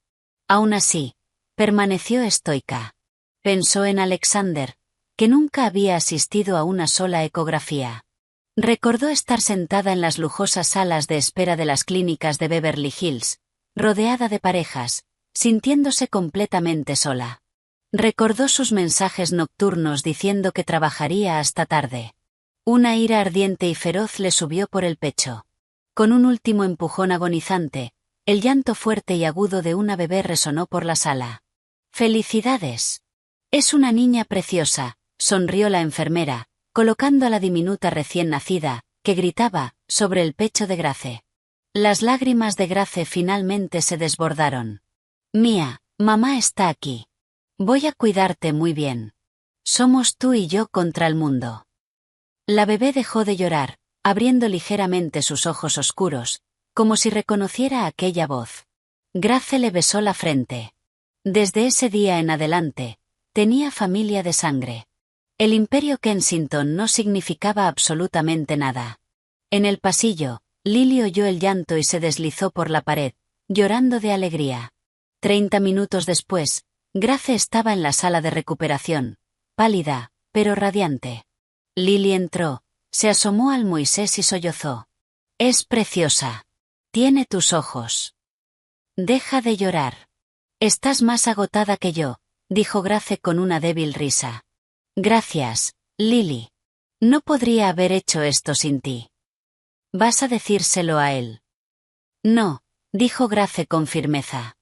Aún así, permaneció estoica. Pensó en Alexander, que nunca había asistido a una sola ecografía. Recordó estar sentada en las lujosas salas de espera de las clínicas de Beverly Hills, rodeada de parejas, sintiéndose completamente sola. Recordó sus mensajes nocturnos diciendo que trabajaría hasta tarde. Una ira ardiente y feroz le subió por el pecho. Con un último empujón agonizante, el llanto fuerte y agudo de una bebé resonó por la sala. ¡Felicidades! Es una niña preciosa, sonrió la enfermera, colocando a la diminuta recién nacida, que gritaba, sobre el pecho de Grace. Las lágrimas de Grace finalmente se desbordaron. Mía, mamá está aquí. Voy a cuidarte muy bien. Somos tú y yo contra el mundo. La bebé dejó de llorar, abriendo ligeramente sus ojos oscuros, como si reconociera aquella voz. Grace le besó la frente. Desde ese día en adelante, tenía familia de sangre. El Imperio Kensington no significaba absolutamente nada. En el pasillo, Lily oyó el llanto y se deslizó por la pared, llorando de alegría. 30 minutos después, Grace estaba en la sala de recuperación, pálida, pero radiante. Lily entró, se asomó al Moisés y sollozó. Es preciosa. Tiene tus ojos. Deja de llorar. Estás más agotada que yo, dijo Grace con una débil risa. Gracias, Lily. No podría haber hecho esto sin ti. ¿Vas a decírselo a él? No, dijo Grace con firmeza.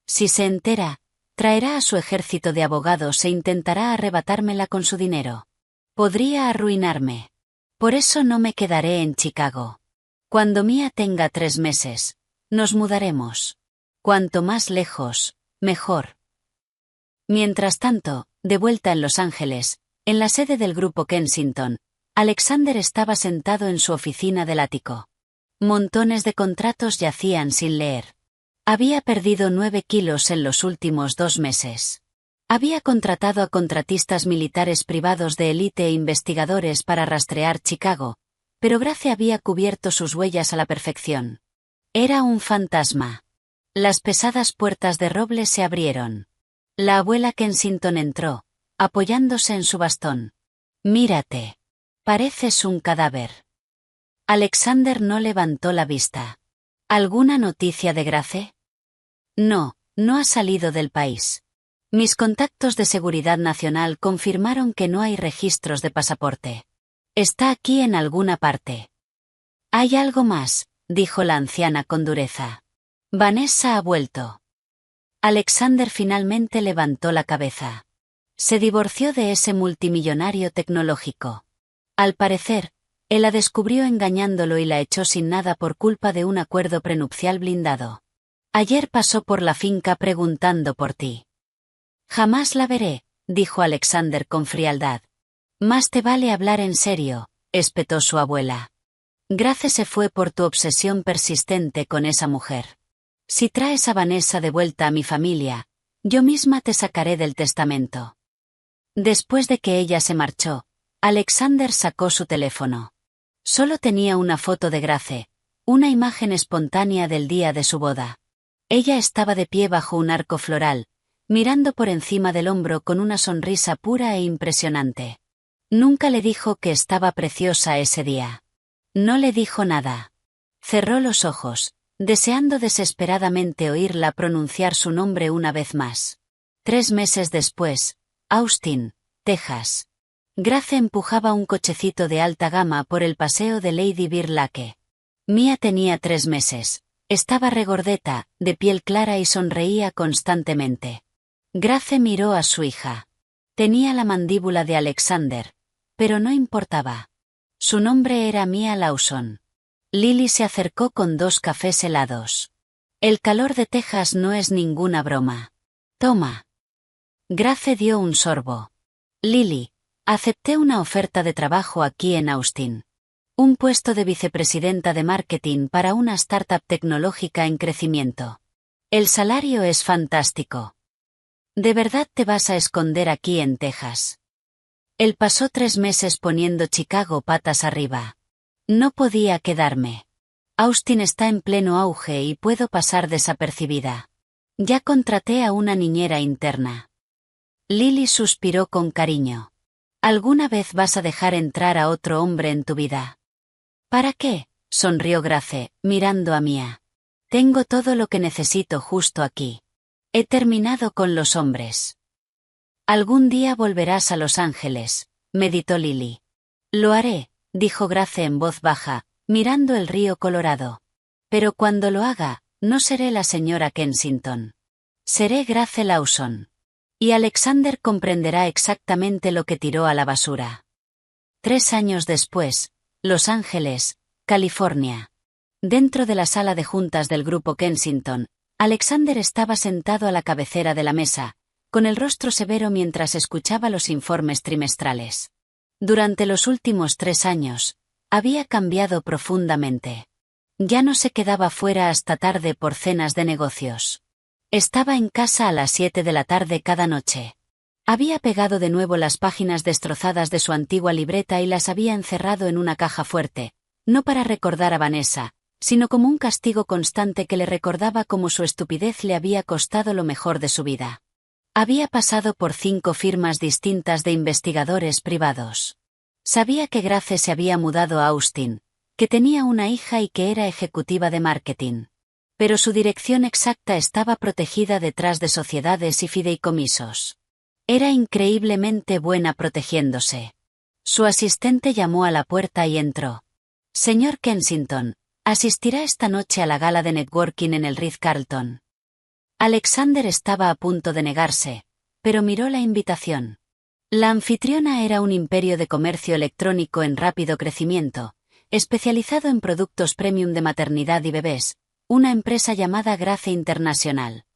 Si se entera, traerá a su ejército de abogados e intentará arrebatármela con su dinero. Podría arruinarme. Por eso no me quedaré en Chicago. Cuando Mia tenga 3 meses, nos mudaremos. Cuanto más lejos, mejor. Mientras tanto, de vuelta en Los Ángeles, en la sede del grupo Kensington, Alexander estaba sentado en su oficina del ático. Montones de contratos yacían sin leer. Había perdido 9 kilos en los últimos 2 meses. Había contratado a contratistas militares privados de élite e investigadores para rastrear Chicago, pero Grace había cubierto sus huellas a la perfección. Era un fantasma. Las pesadas puertas de roble se abrieron. La abuela Kensington entró, apoyándose en su bastón. Mírate. Pareces un cadáver. Alexander no levantó la vista. ¿Alguna noticia de Grace? No, no ha salido del país. Mis contactos de seguridad nacional confirmaron que no hay registros de pasaporte. Está aquí en alguna parte. Hay algo más, dijo la anciana con dureza. Vanessa ha vuelto. Alexander finalmente levantó la cabeza. Se divorció de ese multimillonario tecnológico. Al parecer, él la descubrió engañándolo y la echó sin nada por culpa de un acuerdo prenupcial blindado. Ayer pasó por la finca preguntando por ti. Jamás la veré, dijo Alexander con frialdad. Más te vale hablar en serio, espetó su abuela. Grace se fue por tu obsesión persistente con esa mujer. Si traes a Vanessa de vuelta a mi familia, yo misma te sacaré del testamento. Después de que ella se marchó, Alexander sacó su teléfono. Solo tenía una foto de Grace, una imagen espontánea del día de su boda. Ella estaba de pie bajo un arco floral, mirando por encima del hombro con una sonrisa pura e impresionante. Nunca le dijo que estaba preciosa ese día. No le dijo nada. Cerró los ojos, deseando desesperadamente oírla pronunciar su nombre una vez más. 3 meses después, Austin, Texas. Grace empujaba un cochecito de alta gama por el paseo de Lady Bird Lake. Mia tenía 3 meses. Estaba regordeta, de piel clara y sonreía constantemente. Grace miró a su hija. Tenía la mandíbula de Alexander, pero no importaba. Su nombre era Mia Lawson. Lily se acercó con 2 cafés helados. El calor de Texas no es ninguna broma. Toma. Grace dio un sorbo. Lily, Acepté una oferta de trabajo aquí en Austin. Un puesto de vicepresidenta de marketing para una startup tecnológica en crecimiento. El salario es fantástico. ¿De verdad te vas a esconder aquí en Texas? Él pasó 3 meses poniendo Chicago patas arriba. No podía quedarme. Austin está en pleno auge y puedo pasar desapercibida. Ya contraté a una niñera interna. Lily suspiró con cariño. ¿Alguna vez vas a dejar entrar a otro hombre en tu vida? ¿Para qué? Sonrió Grace, mirando a Mia. Tengo todo lo que necesito justo aquí. He terminado con los hombres. Algún día volverás a Los Ángeles, meditó Lily. Lo haré, dijo Grace en voz baja, mirando el río Colorado. Pero cuando lo haga, no seré la señora Kensington. Seré Grace Lawson. Y Alexander comprenderá exactamente lo que tiró a la basura. 3 años después, Los Ángeles, California. Dentro de la sala de juntas del grupo Kensington, Alexander estaba sentado a la cabecera de la mesa, con el rostro severo mientras escuchaba los informes trimestrales. Durante los últimos 3 años, había cambiado profundamente. Ya no se quedaba fuera hasta tarde por cenas de negocios. Estaba en casa a las 7 de la tarde cada noche. Había pegado de nuevo las páginas destrozadas de su antigua libreta y las había encerrado en una caja fuerte, no para recordar a Vanessa, sino como un castigo constante que le recordaba cómo su estupidez le había costado lo mejor de su vida. Había pasado por 5 firmas distintas de investigadores privados. Sabía que Grace se había mudado a Austin, que tenía una hija y que era ejecutiva de marketing. Pero su dirección exacta estaba protegida detrás de sociedades y fideicomisos. Era increíblemente buena protegiéndose. Su asistente llamó a la puerta y entró. Señor Kensington, ¿asistirá esta noche a la gala de networking en el Ritz-Carlton? Alexander estaba a punto de negarse, pero miró la invitación. La anfitriona era un imperio de comercio electrónico en rápido crecimiento, especializado en productos premium de maternidad y bebés, una empresa llamada Grace International.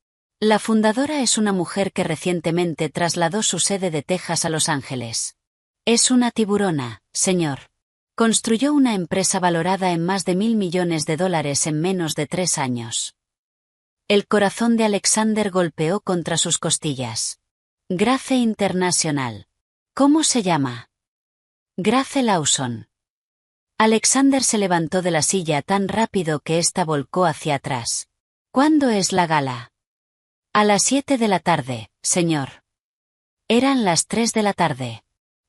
La fundadora es una mujer que recientemente trasladó su sede de Texas a Los Ángeles. Es una tiburona, señor. Construyó una empresa valorada en más de $1.000 millones en menos de 3 años. El corazón de Alexander golpeó contra sus costillas. Grace International. ¿Cómo se llama? Grace Lawson. Alexander se levantó de la silla tan rápido que ésta volcó hacia atrás. ¿Cuándo es la gala? A las 7 de la tarde, señor. Eran las 3 de la tarde.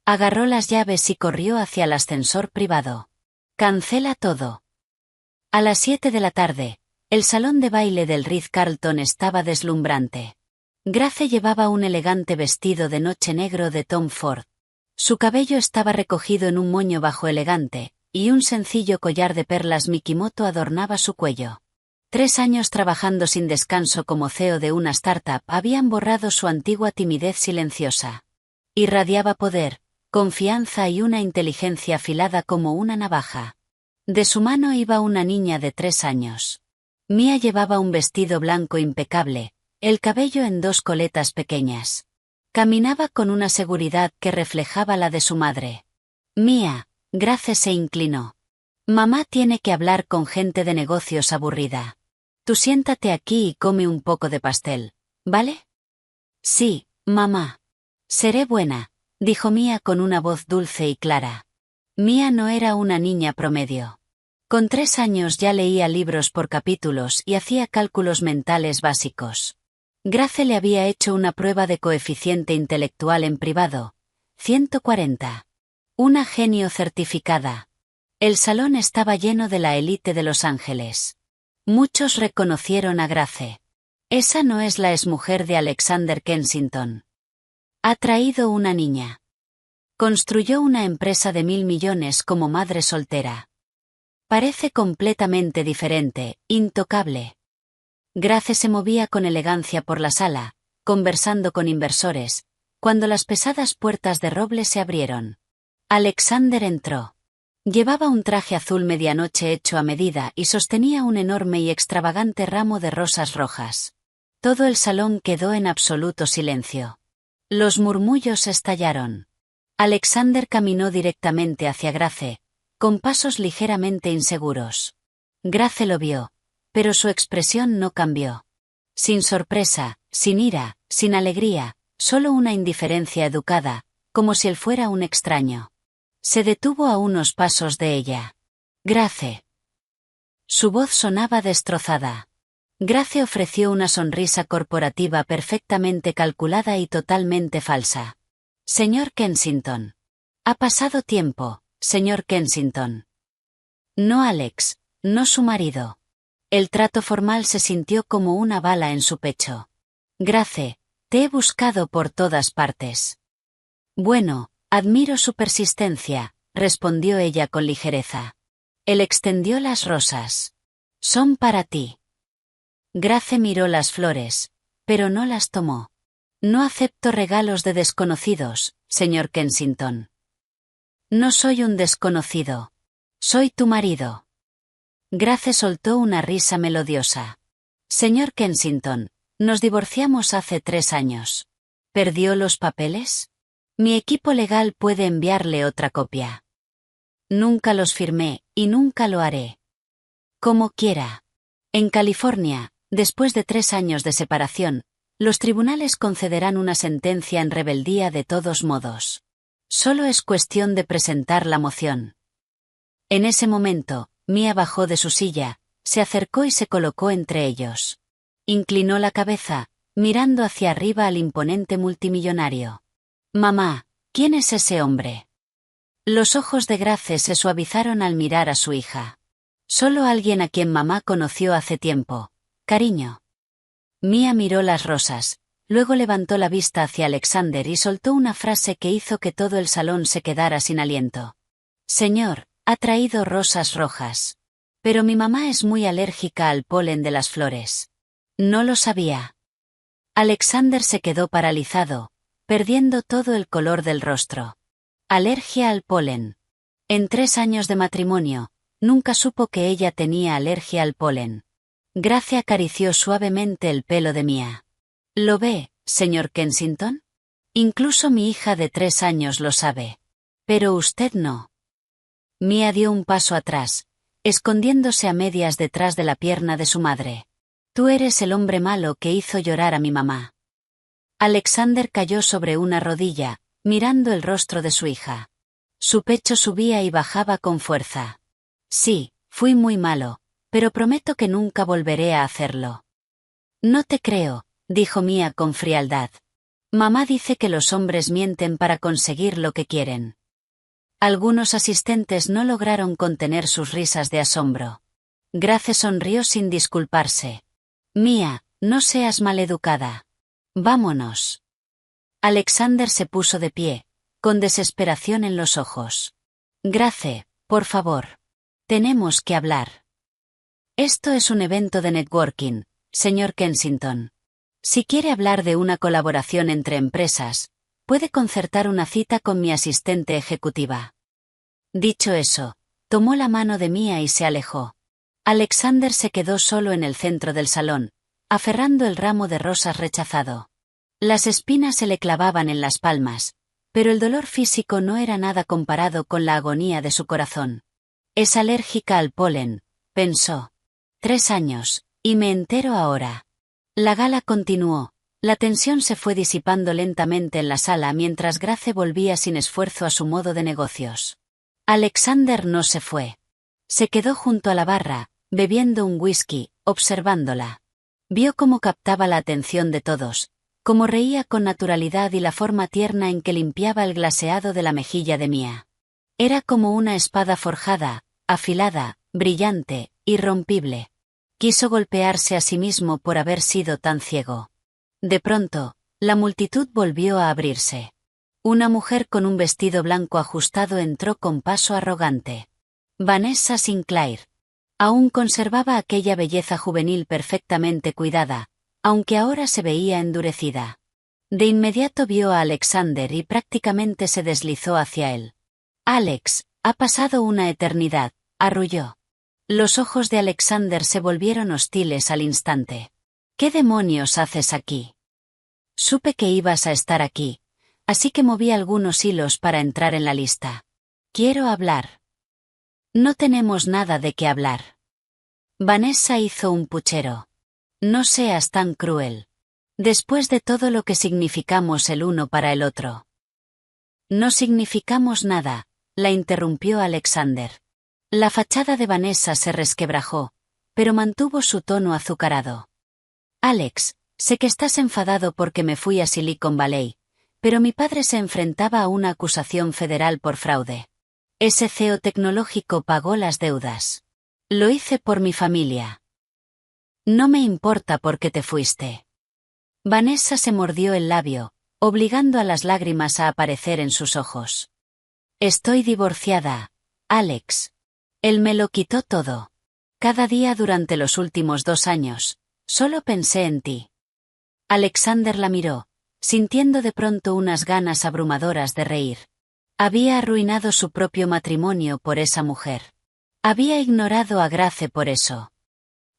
Agarró las llaves y corrió hacia el ascensor privado. Cancela todo. A las 7 de la tarde, el salón de baile del Ritz-Carlton estaba deslumbrante. Grace llevaba un elegante vestido de noche negro de Tom Ford. Su cabello estaba recogido en un moño bajo elegante, y un sencillo collar de perlas Mikimoto adornaba su cuello. 3 años trabajando sin descanso como CEO de una startup habían borrado su antigua timidez silenciosa. Irradiaba poder, confianza y una inteligencia afilada como una navaja. De su mano iba una niña de 3 años. Mia llevaba un vestido blanco impecable, el cabello en 2 coletas pequeñas. Caminaba con una seguridad que reflejaba la de su madre. Mia, Grace se inclinó. Mamá tiene que hablar con gente de negocios aburrida. Tú siéntate aquí y come un poco de pastel, ¿vale? Sí, mamá. Seré buena, dijo Mia con una voz dulce y clara. Mia no era una niña promedio. Con 3 años ya leía libros por capítulos y hacía cálculos mentales básicos. Grace le había hecho una prueba de coeficiente intelectual en privado. 140. Una genio certificada. El salón estaba lleno de la élite de Los Ángeles. Muchos reconocieron a Grace. Esa no es la exmujer de Alexander Kensington. Ha traído una niña. Construyó una empresa de $1.000 millones como madre soltera. Parece completamente diferente, intocable. Grace se movía con elegancia por la sala, conversando con inversores, cuando las pesadas puertas de roble se abrieron. Alexander entró. Llevaba un traje azul medianoche hecho a medida y sostenía un enorme y extravagante ramo de rosas rojas. Todo el salón quedó en absoluto silencio. Los murmullos estallaron. Alexander caminó directamente hacia Grace, con pasos ligeramente inseguros. Grace lo vio, pero su expresión no cambió. Sin sorpresa, sin ira, sin alegría, solo una indiferencia educada, como si él fuera un extraño. Se detuvo a unos pasos de ella. Grace. Su voz sonaba destrozada. Grace ofreció una sonrisa corporativa perfectamente calculada y totalmente falsa. Señor Kensington. Ha pasado tiempo, señor Kensington. No Alex, no su marido. El trato formal se sintió como una bala en su pecho. Grace, te he buscado por todas partes. Bueno, admiro su persistencia, respondió ella con ligereza. Él extendió las rosas. Son para ti. Grace miró las flores, pero no las tomó. No acepto regalos de desconocidos, señor Kensington. No soy un desconocido. Soy tu marido. Grace soltó una risa melodiosa. Señor Kensington, nos divorciamos hace 3 años. ¿Perdió los papeles? Mi equipo legal puede enviarle otra copia. Nunca los firmé, y nunca lo haré. Como quiera. En California, después de 3 años de separación, los tribunales concederán una sentencia en rebeldía de todos modos. Solo es cuestión de presentar la moción. En ese momento, Mia bajó de su silla, se acercó y se colocó entre ellos. Inclinó la cabeza, mirando hacia arriba al imponente multimillonario. Mamá, ¿quién es ese hombre? Los ojos de Grace se suavizaron al mirar a su hija. Solo alguien a quien mamá conoció hace tiempo. Cariño. Mia miró las rosas, luego levantó la vista hacia Alexander y soltó una frase que hizo que todo el salón se quedara sin aliento. Señor, ha traído rosas rojas. Pero mi mamá es muy alérgica al polen de las flores. No lo sabía. Alexander se quedó paralizado, perdiendo todo el color del rostro. Alergia al polen. En 3 años de matrimonio, nunca supo que ella tenía alergia al polen. Grace acarició suavemente el pelo de Mia. ¿Lo ve, señor Kensington? Incluso mi hija de 3 años lo sabe. Pero usted no. Mia dio un paso atrás, escondiéndose a medias detrás de la pierna de su madre. Tú eres el hombre malo que hizo llorar a mi mamá. Alexander cayó sobre una rodilla, mirando el rostro de su hija. Su pecho subía y bajaba con fuerza. Sí, fui muy malo, pero prometo que nunca volveré a hacerlo. No te creo, dijo Mia con frialdad. Mamá dice que los hombres mienten para conseguir lo que quieren. Algunos asistentes no lograron contener sus risas de asombro. Grace sonrió sin disculparse. Mia, no seas maleducada. Vámonos. Alexander se puso de pie, con desesperación en los ojos. Grace, por favor. Tenemos que hablar. Esto es un evento de networking, señor Kensington. Si quiere hablar de una colaboración entre empresas, puede concertar una cita con mi asistente ejecutiva. Dicho eso, tomó la mano de Mia y se alejó. Alexander se quedó solo en el centro del salón, aferrando el ramo de rosas rechazado. Las espinas se le clavaban en las palmas, pero el dolor físico no era nada comparado con la agonía de su corazón. Es alérgica al polen, pensó. 3 años, y me entero ahora. La gala continuó. La tensión se fue disipando lentamente en la sala mientras Grace volvía sin esfuerzo a su modo de negocios. Alexander no se fue. Se quedó junto a la barra, bebiendo un whisky, observándola. Vio cómo captaba la atención de todos, cómo reía con naturalidad y la forma tierna en que limpiaba el glaseado de la mejilla de Mia. Era como una espada forjada, afilada, brillante, irrompible. Quiso golpearse a sí mismo por haber sido tan ciego. De pronto, la multitud volvió a abrirse. Una mujer con un vestido blanco ajustado entró con paso arrogante. Vanessa Sinclair. Aún conservaba aquella belleza juvenil perfectamente cuidada, aunque ahora se veía endurecida. De inmediato vio a Alexander y prácticamente se deslizó hacia él. Alex, ha pasado una eternidad, arrulló. Los ojos de Alexander se volvieron hostiles al instante. ¿Qué demonios haces aquí? Supe que ibas a estar aquí, así que moví algunos hilos para entrar en la lista. Quiero hablar. No tenemos nada de qué hablar. Vanessa hizo un puchero. No seas tan cruel. Después de todo lo que significamos el uno para el otro. No significamos nada, la interrumpió Alexander. La fachada de Vanessa se resquebrajó, pero mantuvo su tono azucarado. Alex, sé que estás enfadado porque me fui a Silicon Valley, pero mi padre se enfrentaba a una acusación federal por fraude. Ese CEO tecnológico pagó las deudas. Lo hice por mi familia. No me importa por qué te fuiste. Vanessa se mordió el labio, obligando a las lágrimas a aparecer en sus ojos. Estoy divorciada, Alex. Él me lo quitó todo. Cada día durante los últimos 2 años, solo pensé en ti. Alexander la miró, sintiendo de pronto unas ganas abrumadoras de reír. Había arruinado su propio matrimonio por esa mujer. Había ignorado a Grace por eso.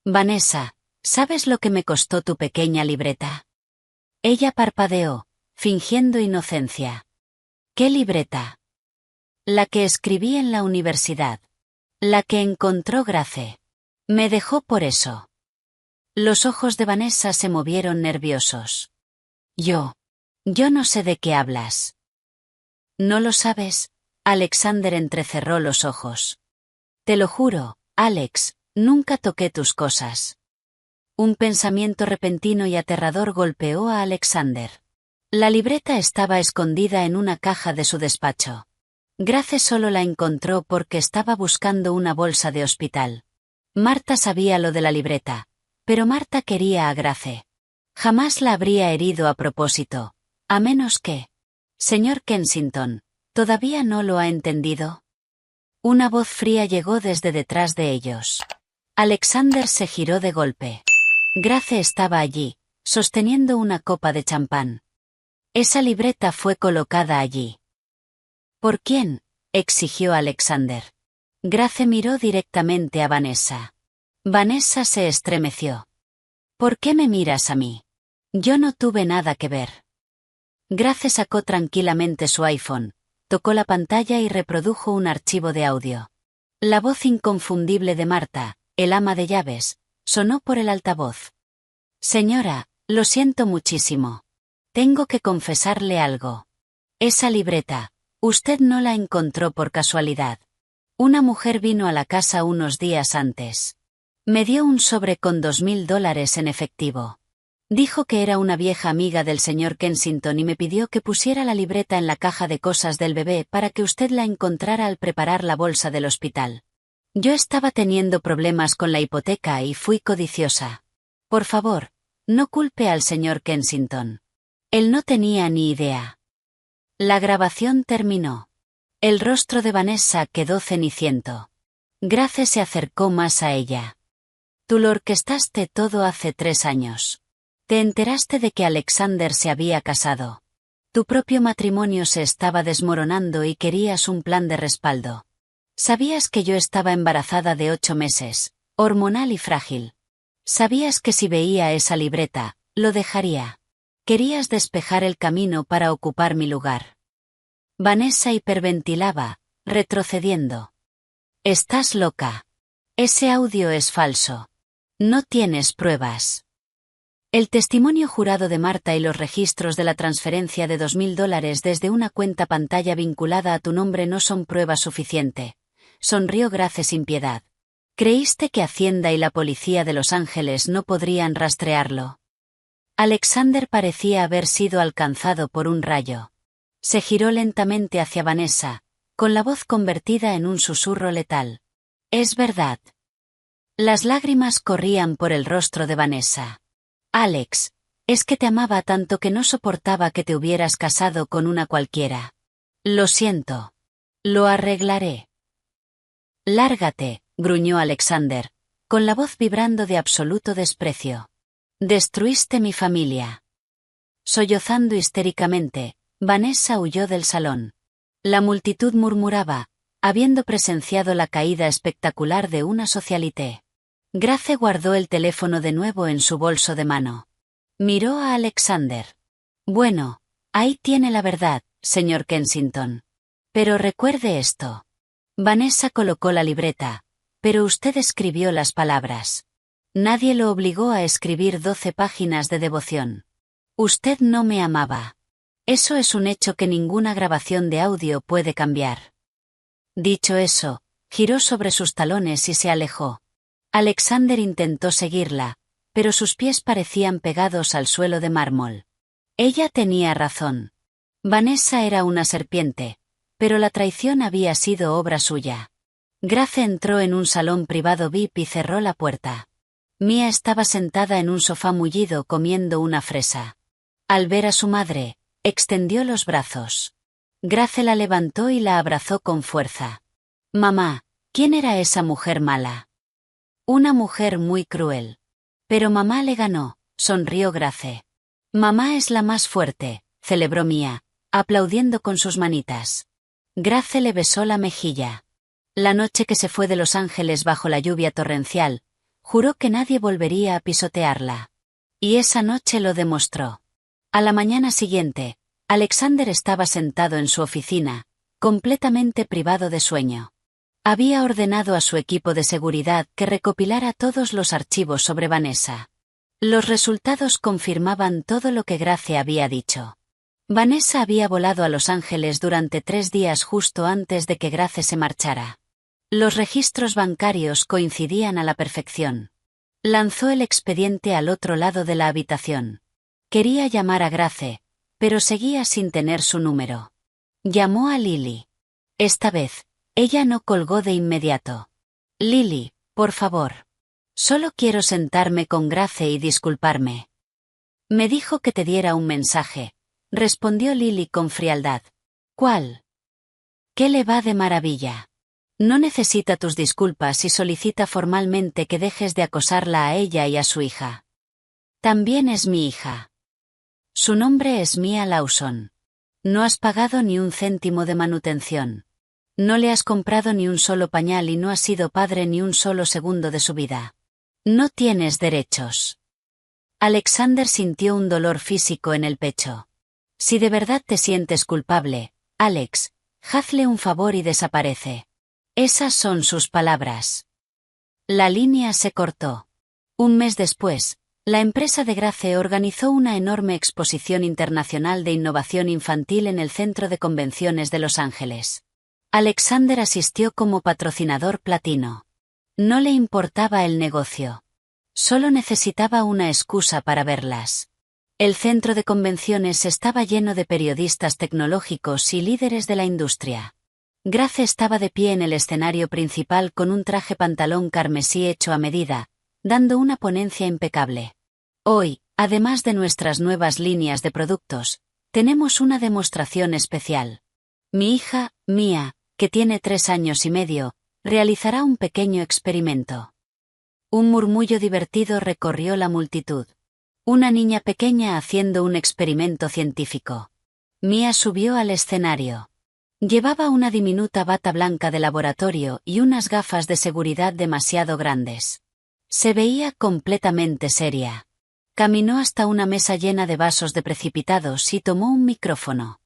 Vanessa, ¿sabes lo que me costó tu pequeña libreta? Ella parpadeó, fingiendo inocencia. ¿Qué libreta? La que escribí en la universidad. La que encontró Grace. Me dejó por eso. Los ojos de Vanessa se movieron nerviosos. Yo no sé de qué hablas. ¿No lo sabes? Alexander entrecerró los ojos. Te lo juro, Alex, nunca toqué tus cosas. Un pensamiento repentino y aterrador golpeó a Alexander. La libreta estaba escondida en una caja de su despacho. Grace solo la encontró porque estaba buscando una bolsa de hospital. Marta sabía lo de la libreta, pero Marta quería a Grace. Jamás la habría herido a propósito, a menos que... Señor Kensington, ¿todavía no lo ha entendido? Una voz fría llegó desde detrás de ellos. Alexander se giró de golpe. Grace estaba allí, sosteniendo una copa de champán. Esa libreta fue colocada allí. ¿Por quién?, exigió Alexander. Grace miró directamente a Vanessa. Vanessa se estremeció. ¿Por qué me miras a mí? Yo no tuve nada que ver. Grace sacó tranquilamente su iPhone, tocó la pantalla y reprodujo un archivo de audio. La voz inconfundible de Marta, el ama de llaves, sonó por el altavoz. Señora, lo siento muchísimo. Tengo que confesarle algo. Esa libreta, usted no la encontró por casualidad. Una mujer vino a la casa unos días antes. Me dio un sobre con $2000 en efectivo. Dijo que era una vieja amiga del señor Kensington y me pidió que pusiera la libreta en la caja de cosas del bebé para que usted la encontrara al preparar la bolsa del hospital. Yo estaba teniendo problemas con la hipoteca y fui codiciosa. Por favor, no culpe al señor Kensington. Él no tenía ni idea. La grabación terminó. El rostro de Vanessa quedó ceniciento. Grace se acercó más a ella. Tú lo orquestaste todo hace 3 años. Te enteraste de que Alexander se había casado. Tu propio matrimonio se estaba desmoronando y querías un plan de respaldo. Sabías que yo estaba embarazada de 8 meses, hormonal y frágil. Sabías que si veía esa libreta, lo dejaría. Querías despejar el camino para ocupar mi lugar. Vanessa hiperventilaba, retrocediendo. Estás loca. Ese audio es falso. No tienes pruebas. El testimonio jurado de Marta y los registros de la transferencia de $2000 desde una cuenta pantalla vinculada a tu nombre no son prueba suficiente. Sonrió Grace sin piedad. ¿Creíste que Hacienda y la policía de Los Ángeles no podrían rastrearlo? Alexander parecía haber sido alcanzado por un rayo. Se giró lentamente hacia Vanessa, con la voz convertida en un susurro letal. Es verdad. Las lágrimas corrían por el rostro de Vanessa. Alex, es que te amaba tanto que no soportaba que te hubieras casado con una cualquiera. Lo siento. Lo arreglaré. Lárgate, gruñó Alexander, con la voz vibrando de absoluto desprecio. Destruiste mi familia. Sollozando histéricamente, Vanessa huyó del salón. La multitud murmuraba, habiendo presenciado la caída espectacular de una socialité. Grace guardó el teléfono de nuevo en su bolso de mano. Miró a Alexander. Bueno, Ahí tiene la verdad, señor Kensington. Pero recuerde esto. Vanessa colocó la libreta, pero usted escribió las palabras. Nadie lo obligó a escribir 12 páginas de devoción. Usted no me amaba. Eso es un hecho que ninguna grabación de audio puede cambiar. Dicho eso, giró sobre sus talones y se alejó. Alexander intentó seguirla, pero sus pies parecían pegados al suelo de mármol. Ella tenía razón. Vanessa era una serpiente, pero la traición había sido obra suya. Grace entró en un salón privado VIP y cerró la puerta. Mia estaba sentada en un sofá mullido comiendo una fresa. Al ver a su madre, extendió los brazos. Grace la levantó y la abrazó con fuerza. Mamá, ¿quién era esa mujer mala? Una mujer muy cruel. Pero mamá le ganó, sonrió Grace. Mamá es la más fuerte, celebró Mia, aplaudiendo con sus manitas. Grace le besó la mejilla. La noche que se fue de Los Ángeles bajo la lluvia torrencial, juró que nadie volvería a pisotearla. Y esa noche lo demostró. A la mañana siguiente, Alexander estaba sentado en su oficina, completamente privado de sueño. Había ordenado a su equipo de seguridad que recopilara todos los archivos sobre Vanessa. Los resultados confirmaban todo lo que Grace había dicho. Vanessa había volado a Los Ángeles durante 3 días justo antes de que Grace se marchara. Los registros bancarios coincidían a la perfección. Lanzó el expediente al otro lado de la habitación. Quería llamar a Grace, pero seguía sin tener su número. Llamó a Lily. Esta vez, ella no colgó de inmediato. Lily, por favor. Solo quiero sentarme con Grace y disculparme. Me dijo que te diera un mensaje, respondió Lily con frialdad. ¿Cuál? ¿Qué le va de maravilla? No necesita tus disculpas y solicita formalmente que dejes de acosarla a ella y a su hija. También es mi hija. Su nombre es Mia Lawson. No has pagado ni un céntimo de manutención. No le has comprado ni un solo pañal y no has sido padre ni un solo segundo de su vida. No tienes derechos. Alexander sintió un dolor físico en el pecho. Si de verdad te sientes culpable, Alex, hazle un favor y desaparece. Esas son sus palabras. La línea se cortó. Un mes después, la empresa de Grace organizó una enorme exposición internacional de innovación infantil en el Centro de Convenciones de Los Ángeles. Alexander asistió como patrocinador platino. No le importaba el negocio. Solo necesitaba una excusa para verlas. El centro de convenciones estaba lleno de periodistas tecnológicos y líderes de la industria. Grace estaba de pie en el escenario principal con un traje pantalón carmesí hecho a medida, dando una ponencia impecable. Hoy, además de nuestras nuevas líneas de productos, tenemos una demostración especial. Mi hija, Mia, que tiene 3 años y medio, realizará un pequeño experimento. Un murmullo divertido recorrió la multitud. Una niña pequeña haciendo un experimento científico. Mia subió al escenario. Llevaba una diminuta bata blanca de laboratorio y unas gafas de seguridad demasiado grandes. Se veía completamente seria. Caminó hasta una mesa llena de vasos de precipitados y tomó un micrófono.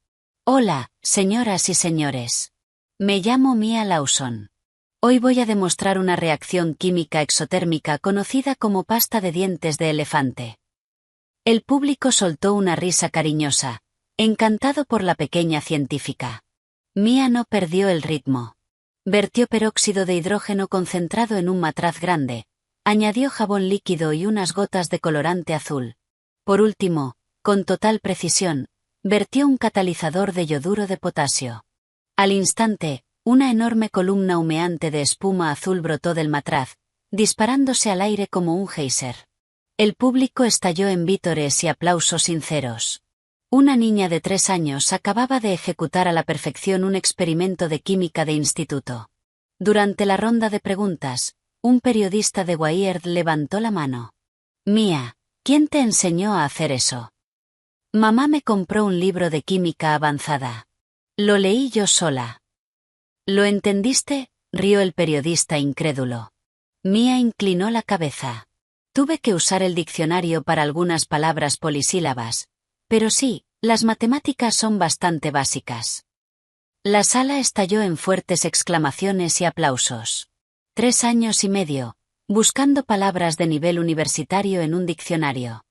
Hola, señoras y señores. Me llamo Mia Lawson. Hoy voy a demostrar una reacción química exotérmica conocida como pasta de dientes de elefante. El público soltó una risa cariñosa, encantado por la pequeña científica. Mia no perdió el ritmo. Vertió peróxido de hidrógeno concentrado en un matraz grande, añadió jabón líquido y unas gotas de colorante azul. Por último, con total precisión, vertió un catalizador de yoduro de potasio. Al instante, una enorme columna humeante de espuma azul brotó del matraz, disparándose al aire como un geyser. El público estalló en vítores y aplausos sinceros. Una niña de 3 años acababa de ejecutar a la perfección un experimento de química de instituto. Durante la ronda de preguntas, un periodista de Wired levantó la mano. Mia, ¿quién te enseñó a hacer eso? Mamá me compró un libro de química avanzada. Lo leí yo sola. ¿Lo entendiste?, rió el periodista incrédulo. Mia inclinó la cabeza. Tuve que usar el diccionario para algunas palabras polisílabas. Pero sí, Las matemáticas son bastante básicas. La sala estalló en fuertes exclamaciones y aplausos. 3 años y medio, buscando palabras de nivel universitario en un diccionario.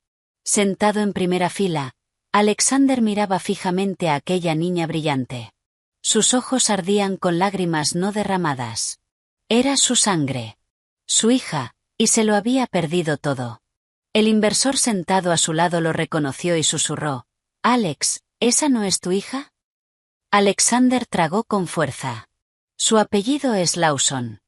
Sentado en primera fila, Alexander miraba fijamente a aquella niña brillante. Sus ojos ardían con lágrimas no derramadas. Era su sangre. Su hija, y se lo había perdido todo. El inversor sentado a su lado lo reconoció y susurró: «Alex, ¿esa no es tu hija?» Alexander tragó con fuerza. Su apellido es Lawson.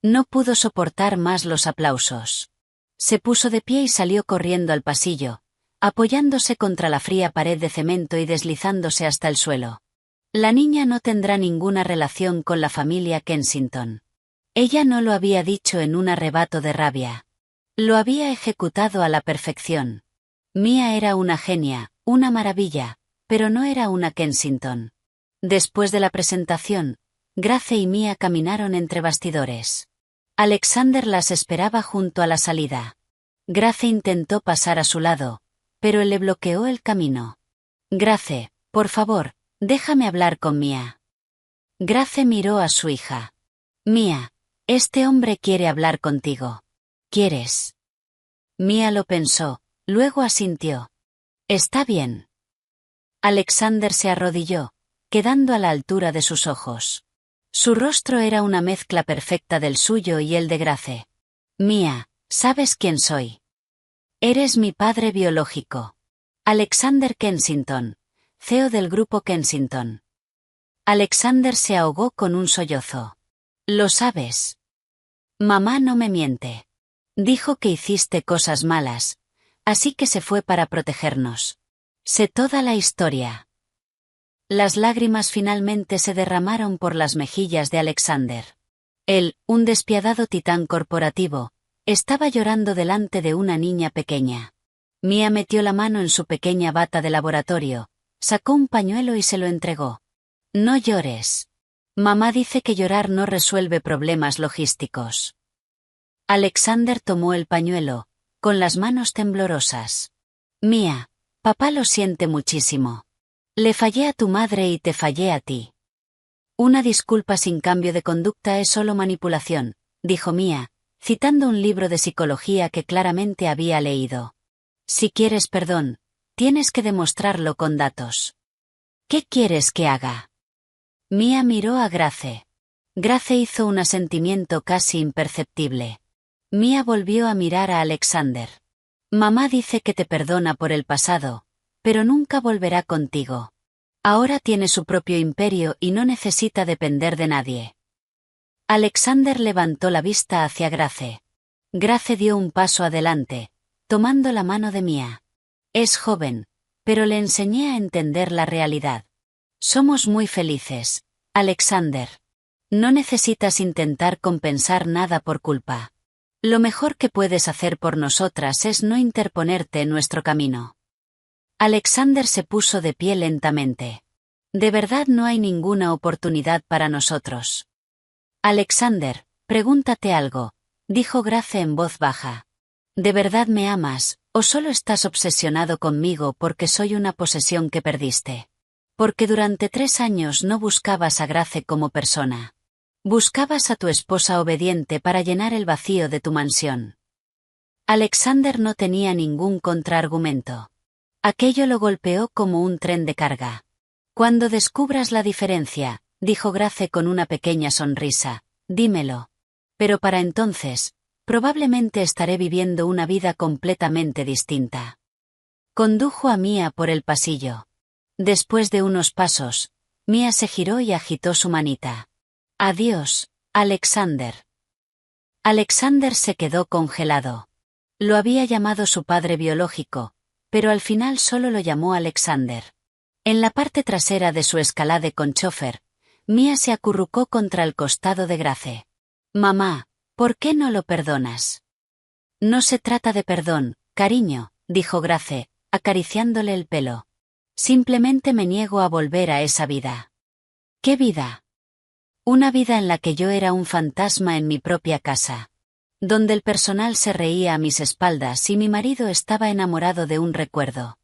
No pudo soportar más los aplausos. Se puso de pie y salió corriendo al pasillo, apoyándose contra la fría pared de cemento y deslizándose hasta el suelo. La niña no tendrá ninguna relación con la familia Kensington. Ella no lo había dicho en un arrebato de rabia. Lo había ejecutado a la perfección. Mia era una genia, una maravilla, pero no era una Kensington. Después de la presentación, Grace y Mia caminaron entre bastidores. Alexander las esperaba junto a la salida. Grace intentó pasar a su lado, pero él le bloqueó el camino. «Grace, por favor, déjame hablar con Mia». Grace miró a su hija. «Mia, este hombre quiere hablar contigo. ¿Quieres?» Mia lo pensó, luego asintió. «Está bien». Alexander se arrodilló, quedando a la altura de sus ojos. Su rostro era una mezcla perfecta del suyo y el de Grace. «Mia, ¿sabes quién soy? Eres mi padre biológico. Alexander Kensington, CEO del grupo Kensington». Alexander se ahogó con un sollozo. «¿Lo sabes? Mamá no me miente. Dijo que hiciste cosas malas, así que se fue para protegernos. Sé toda la historia». Las lágrimas finalmente se derramaron por las mejillas de Alexander. Él, un despiadado titán corporativo, estaba llorando delante de una niña pequeña. Mia metió la mano en su pequeña bata de laboratorio, sacó un pañuelo y se lo entregó. «No llores. Mamá dice que llorar no resuelve problemas logísticos». Alexander tomó el pañuelo, con las manos temblorosas. «Mia, papá lo siente muchísimo. Le fallé a tu madre y te fallé a ti. Una disculpa sin cambio de conducta es solo manipulación», dijo Mia, citando un libro de psicología que claramente había leído. «Si quieres perdón, tienes que demostrarlo con datos». «¿Qué quieres que haga?» Mia miró a Grace. Grace hizo un asentimiento casi imperceptible. Mia volvió a mirar a Alexander. «Mamá dice que te perdona por el pasado, pero nunca volverá contigo. Ahora tiene su propio imperio y no necesita depender de nadie». Alexander levantó la vista hacia Grace. Grace dio un paso adelante, tomando la mano de Mia. «Es joven, pero le enseñé a entender la realidad. Somos muy felices, Alexander. No necesitas intentar compensar nada por culpa. Lo mejor que puedes hacer por nosotras es no interponerte en nuestro camino». Alexander se puso de pie lentamente. «De verdad no hay ninguna oportunidad para nosotros». «Alexander, pregúntate algo», dijo Grace en voz baja. «¿De verdad me amas, o solo estás obsesionado conmigo porque soy una posesión que perdiste? Porque durante 3 años no buscabas a Grace como persona. Buscabas a tu esposa obediente para llenar el vacío de tu mansión». Alexander no tenía ningún contraargumento. Aquello lo golpeó como un tren de carga. «Cuando descubras la diferencia», dijo Grace con una pequeña sonrisa, «dímelo. Pero para entonces, probablemente estaré viviendo una vida completamente distinta». Condujo a Mia por el pasillo. Después de unos pasos, Mia se giró y agitó su manita. «Adiós, Alexander». Alexander se quedó congelado. Lo había llamado su padre biológico, pero al final solo lo llamó Alexander. En la parte trasera de su Escalade con chofer, Mia se acurrucó contra el costado de Grace. «Mamá, ¿por qué no lo perdonas?» «No se trata de perdón, cariño», dijo Grace, acariciándole el pelo. «Simplemente me niego a volver a esa vida». «¿Qué vida?» «Una vida en la que yo era un fantasma en mi propia casa. Donde el personal se reía a mis espaldas y mi marido estaba enamorado de un recuerdo.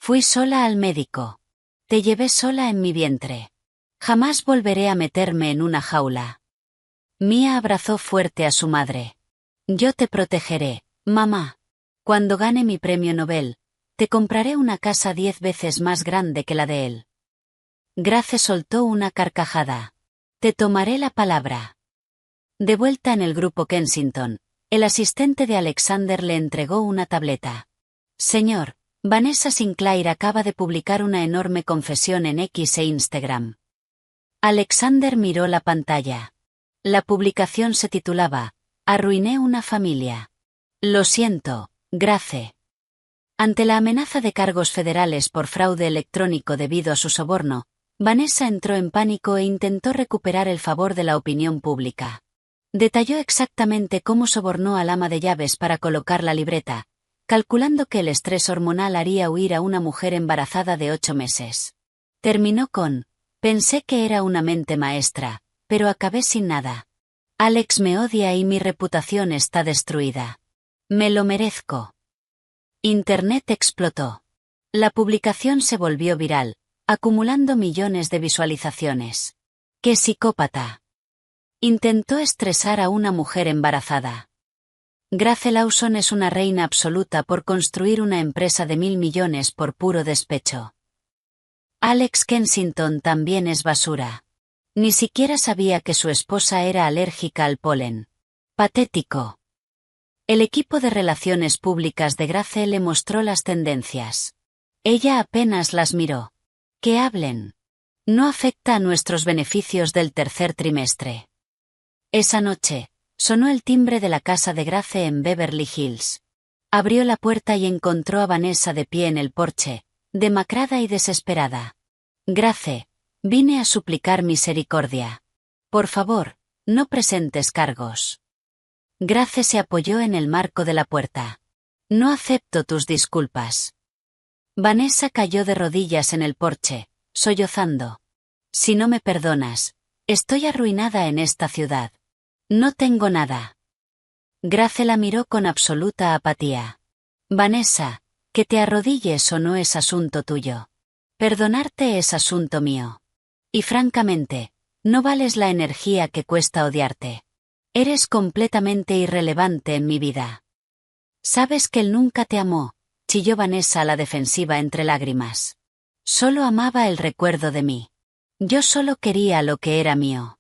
Fui sola al médico. Te llevé sola en mi vientre. Jamás volveré a meterme en una jaula. Mia abrazó fuerte a su madre. Yo te protegeré, mamá. Cuando gane mi premio Nobel, te compraré una casa 10 veces más grande que la de él. Grace soltó una carcajada. Te tomaré la palabra. De vuelta en el grupo Kensington, el asistente de Alexander le entregó una tableta. Señor, Vanessa Sinclair acaba de publicar una enorme confesión en X e Instagram. Alexander miró la pantalla. La publicación se titulaba, Arruiné una familia. Lo siento, Grace. Ante la amenaza de cargos federales por fraude electrónico debido a su soborno, Vanessa entró en pánico e intentó recuperar el favor de la opinión pública. Detalló exactamente cómo sobornó al ama de llaves para colocar la libreta, calculando que el estrés hormonal haría huir a una mujer embarazada de 8 meses. Terminó con, pensé que era una mente maestra, pero acabé sin nada. Alex me odia y mi reputación está destruida. Me lo merezco. Internet explotó. La publicación se volvió viral, acumulando millones de visualizaciones. ¡Qué psicópata! Intentó estresar a una mujer embarazada. Grace Lawson es una reina absoluta por construir una empresa de 1.000 millones por puro despecho. Alex Kensington también es basura. Ni siquiera sabía que su esposa era alérgica al polen. Patético. El equipo de relaciones públicas de Grace le mostró las tendencias. Ella apenas las miró. Que hablen. No afecta a nuestros beneficios del tercer trimestre. Esa noche, sonó el timbre de la casa de Grace en Beverly Hills. Abrió la puerta y encontró a Vanessa de pie en el porche, demacrada y desesperada. Grace, vine a suplicar misericordia. Por favor, no presentes cargos. Grace se apoyó en el marco de la puerta. No acepto tus disculpas. Vanessa cayó de rodillas en el porche, sollozando. Si no me perdonas, estoy arruinada en esta ciudad. No tengo nada. Grace la miró con absoluta apatía. Vanessa, que te arrodilles o no es asunto tuyo. Perdonarte es asunto mío. Y francamente, no vales la energía que cuesta odiarte. Eres completamente irrelevante en mi vida. Sabes que él nunca te amó, chilló Vanessa a la defensiva entre lágrimas. Solo amaba el recuerdo de mí. Yo solo quería lo que era mío.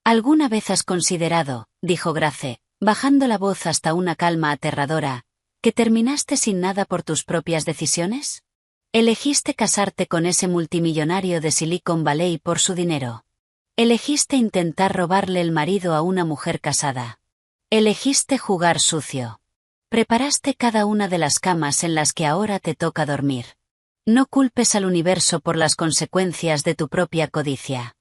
¿Alguna vez has considerado, dijo Grace, bajando la voz hasta una calma aterradora, que terminaste sin nada por tus propias decisiones? Elegiste casarte con ese multimillonario de Silicon Valley por su dinero. Elegiste intentar robarle el marido a una mujer casada. Elegiste jugar sucio. Preparaste cada una de las camas en las que ahora te toca dormir. No culpes al universo por las consecuencias de tu propia codicia.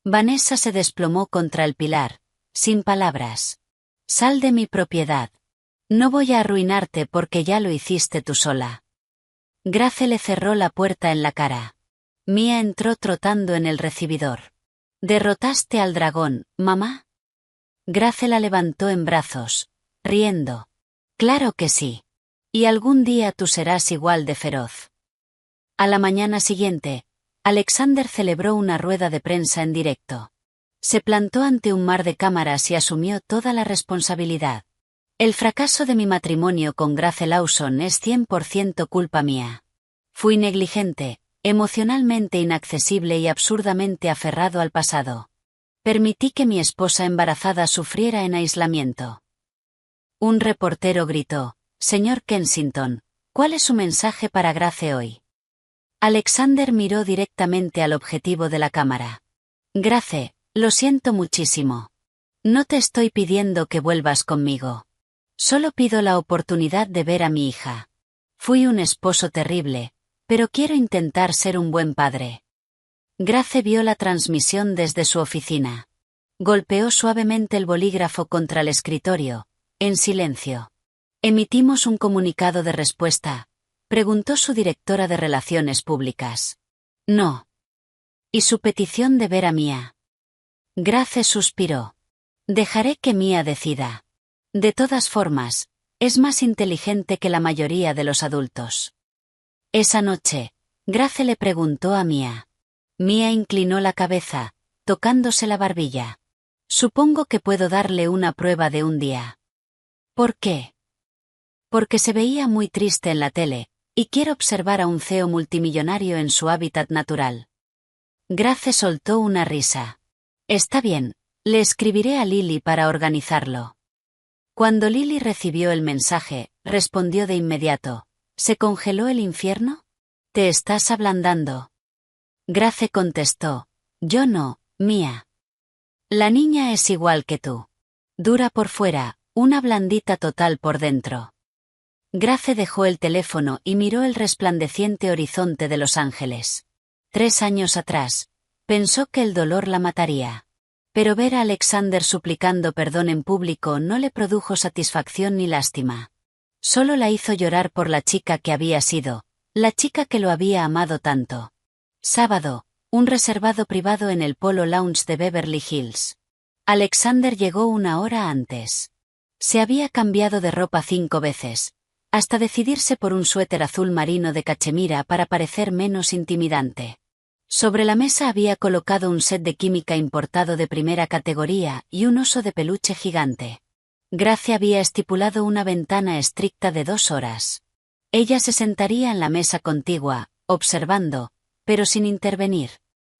Vanessa se desplomó contra el pilar, sin palabras. Sal de mi propiedad. No voy a arruinarte porque ya lo hiciste tú sola. Grace le cerró la puerta en la cara. Mia entró trotando en el recibidor. ¿Derrotaste al dragón, mamá? Grace la levantó en brazos, riendo. Claro que sí. Y algún día tú serás igual de feroz. A la mañana siguiente, Alexander celebró una rueda de prensa en directo. Se plantó ante un mar de cámaras y asumió toda la responsabilidad. El fracaso de mi matrimonio con Grace Lawson es 100% culpa mía. Fui negligente, emocionalmente inaccesible y absurdamente aferrado al pasado. Permití que mi esposa embarazada sufriera en aislamiento. Un reportero gritó, «Señor Kensington, ¿cuál es su mensaje para Grace hoy?» Alexander miró directamente al objetivo de la cámara. «Grace, lo siento muchísimo. No te estoy pidiendo que vuelvas conmigo. Solo pido la oportunidad de ver a mi hija. Fui un esposo terrible, pero quiero intentar ser un buen padre». Grace vio la transmisión desde su oficina. Golpeó suavemente el bolígrafo contra el escritorio, en silencio. «Emitimos un comunicado de respuesta», preguntó su directora de Relaciones Públicas. «No». «¿Y su petición de ver a Mia?» Grace suspiró. «Dejaré que Mia decida. De todas formas, es más inteligente que la mayoría de los adultos». Esa noche, Grace le preguntó a Mia. Mia inclinó la cabeza, tocándose la barbilla. Supongo que puedo darle una prueba de un día. ¿Por qué? Porque se veía muy triste en la tele, y quiero observar a un CEO multimillonario en su hábitat natural. Grace soltó una risa. Está bien, le escribiré a Lily para organizarlo. Cuando Lily recibió el mensaje, respondió de inmediato. ¿Se congeló el infierno? ¿Te estás ablandando? Grace contestó. Yo no, Mia. La niña es igual que tú. Dura por fuera, una blandita total por dentro. Grace dejó el teléfono y miró el resplandeciente horizonte de Los Ángeles. 3 años atrás, pensó que el dolor la mataría. Pero ver a Alexander suplicando perdón en público no le produjo satisfacción ni lástima. Solo la hizo llorar por la chica que había sido, la chica que lo había amado tanto. Sábado, un reservado privado en el Polo Lounge de Beverly Hills. Alexander llegó 1 hora antes. Se había cambiado de ropa 5 veces, hasta decidirse por un suéter azul marino de cachemira para parecer menos intimidante. Sobre la mesa había colocado un set de química importado de primera categoría y un oso de peluche gigante. Grace había estipulado una ventana estricta de 2 horas. Ella se sentaría en la mesa contigua, observando, pero sin intervenir.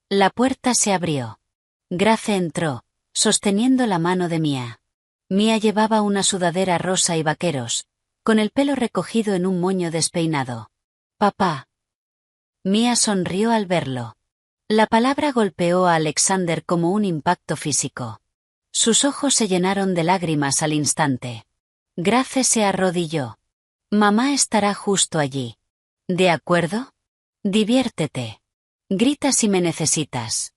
La puerta se abrió. Grace entró, sosteniendo la mano de Mia. Mia llevaba una sudadera rosa y vaqueros, con el pelo recogido en un moño despeinado. «Papá». Mia sonrió al verlo. La palabra golpeó a Alexander como un impacto físico. Sus ojos se llenaron de lágrimas al instante. Grace se arrodilló. «Mamá estará justo allí. ¿De acuerdo? Diviértete. Grita si me necesitas».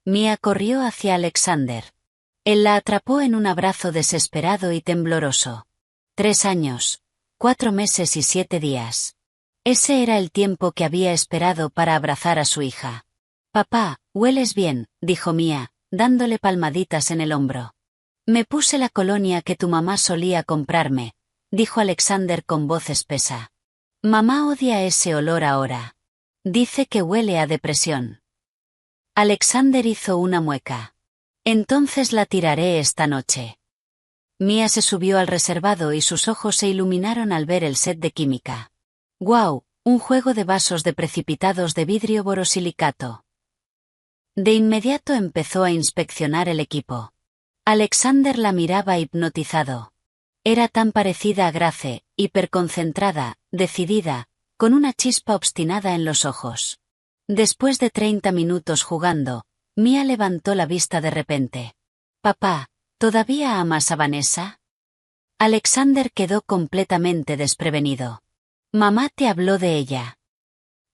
Mia corrió hacia Alexander. Él la atrapó en un abrazo desesperado y tembloroso. 3 años, 4 meses y 7 días. Ese era el tiempo que había esperado para abrazar a su hija. «Papá, hueles bien», dijo Mia, dándole palmaditas en el hombro. «Me puse la colonia que tu mamá solía comprarme», dijo Alexander con voz espesa. «Mamá odia ese olor ahora. Dice que huele a depresión». Alexander hizo una mueca. «Entonces la tiraré esta noche». Mia se subió al reservado y sus ojos se iluminaron al ver el set de química. «¡Guau! Un juego de vasos de precipitados de vidrio borosilicato». De inmediato empezó a inspeccionar el equipo. Alexander la miraba hipnotizado. Era tan parecida a Grace, hiperconcentrada, decidida, con una chispa obstinada en los ojos. Después de 30 minutos jugando, Mia levantó la vista de repente. «Papá, ¿todavía amas a Vanessa?» Alexander quedó completamente desprevenido. «Mamá te habló de ella.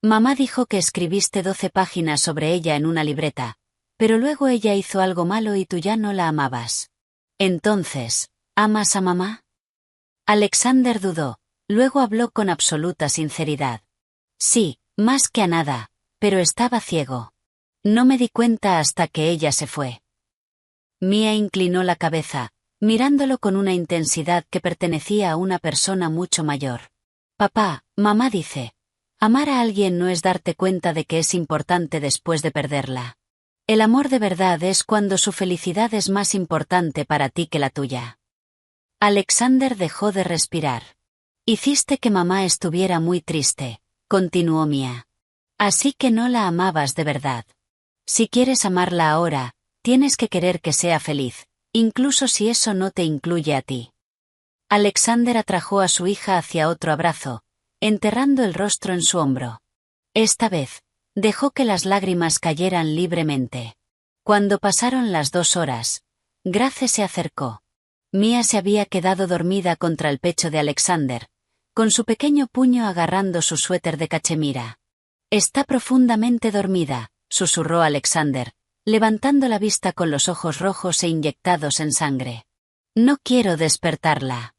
Mamá dijo que escribiste 12 páginas sobre ella en una libreta, pero luego ella hizo algo malo y tú ya no la amabas. Entonces, ¿amas a mamá?» Alexander dudó, luego habló con absoluta sinceridad. «Sí, más que a nada, pero estaba ciego. No me di cuenta hasta que ella se fue». Mia inclinó la cabeza, mirándolo con una intensidad que pertenecía a una persona mucho mayor. «Papá, mamá dice, amar a alguien no es darte cuenta de que es importante después de perderla. El amor de verdad es cuando su felicidad es más importante para ti que la tuya». Alexander dejó de respirar. «Hiciste que mamá estuviera muy triste», continuó Mia. «Así que no la amabas de verdad. Si quieres amarla ahora, tienes que querer que sea feliz, incluso si eso no te incluye a ti». Alexander atrajo a su hija hacia otro abrazo, enterrando el rostro en su hombro. Esta vez, dejó que las lágrimas cayeran libremente. Cuando pasaron las 2 horas, Grace se acercó. Mia se había quedado dormida contra el pecho de Alexander, con su pequeño puño agarrando su suéter de cachemira. «Está profundamente dormida», susurró Alexander, levantando la vista con los ojos rojos e inyectados en sangre. «No quiero despertarla».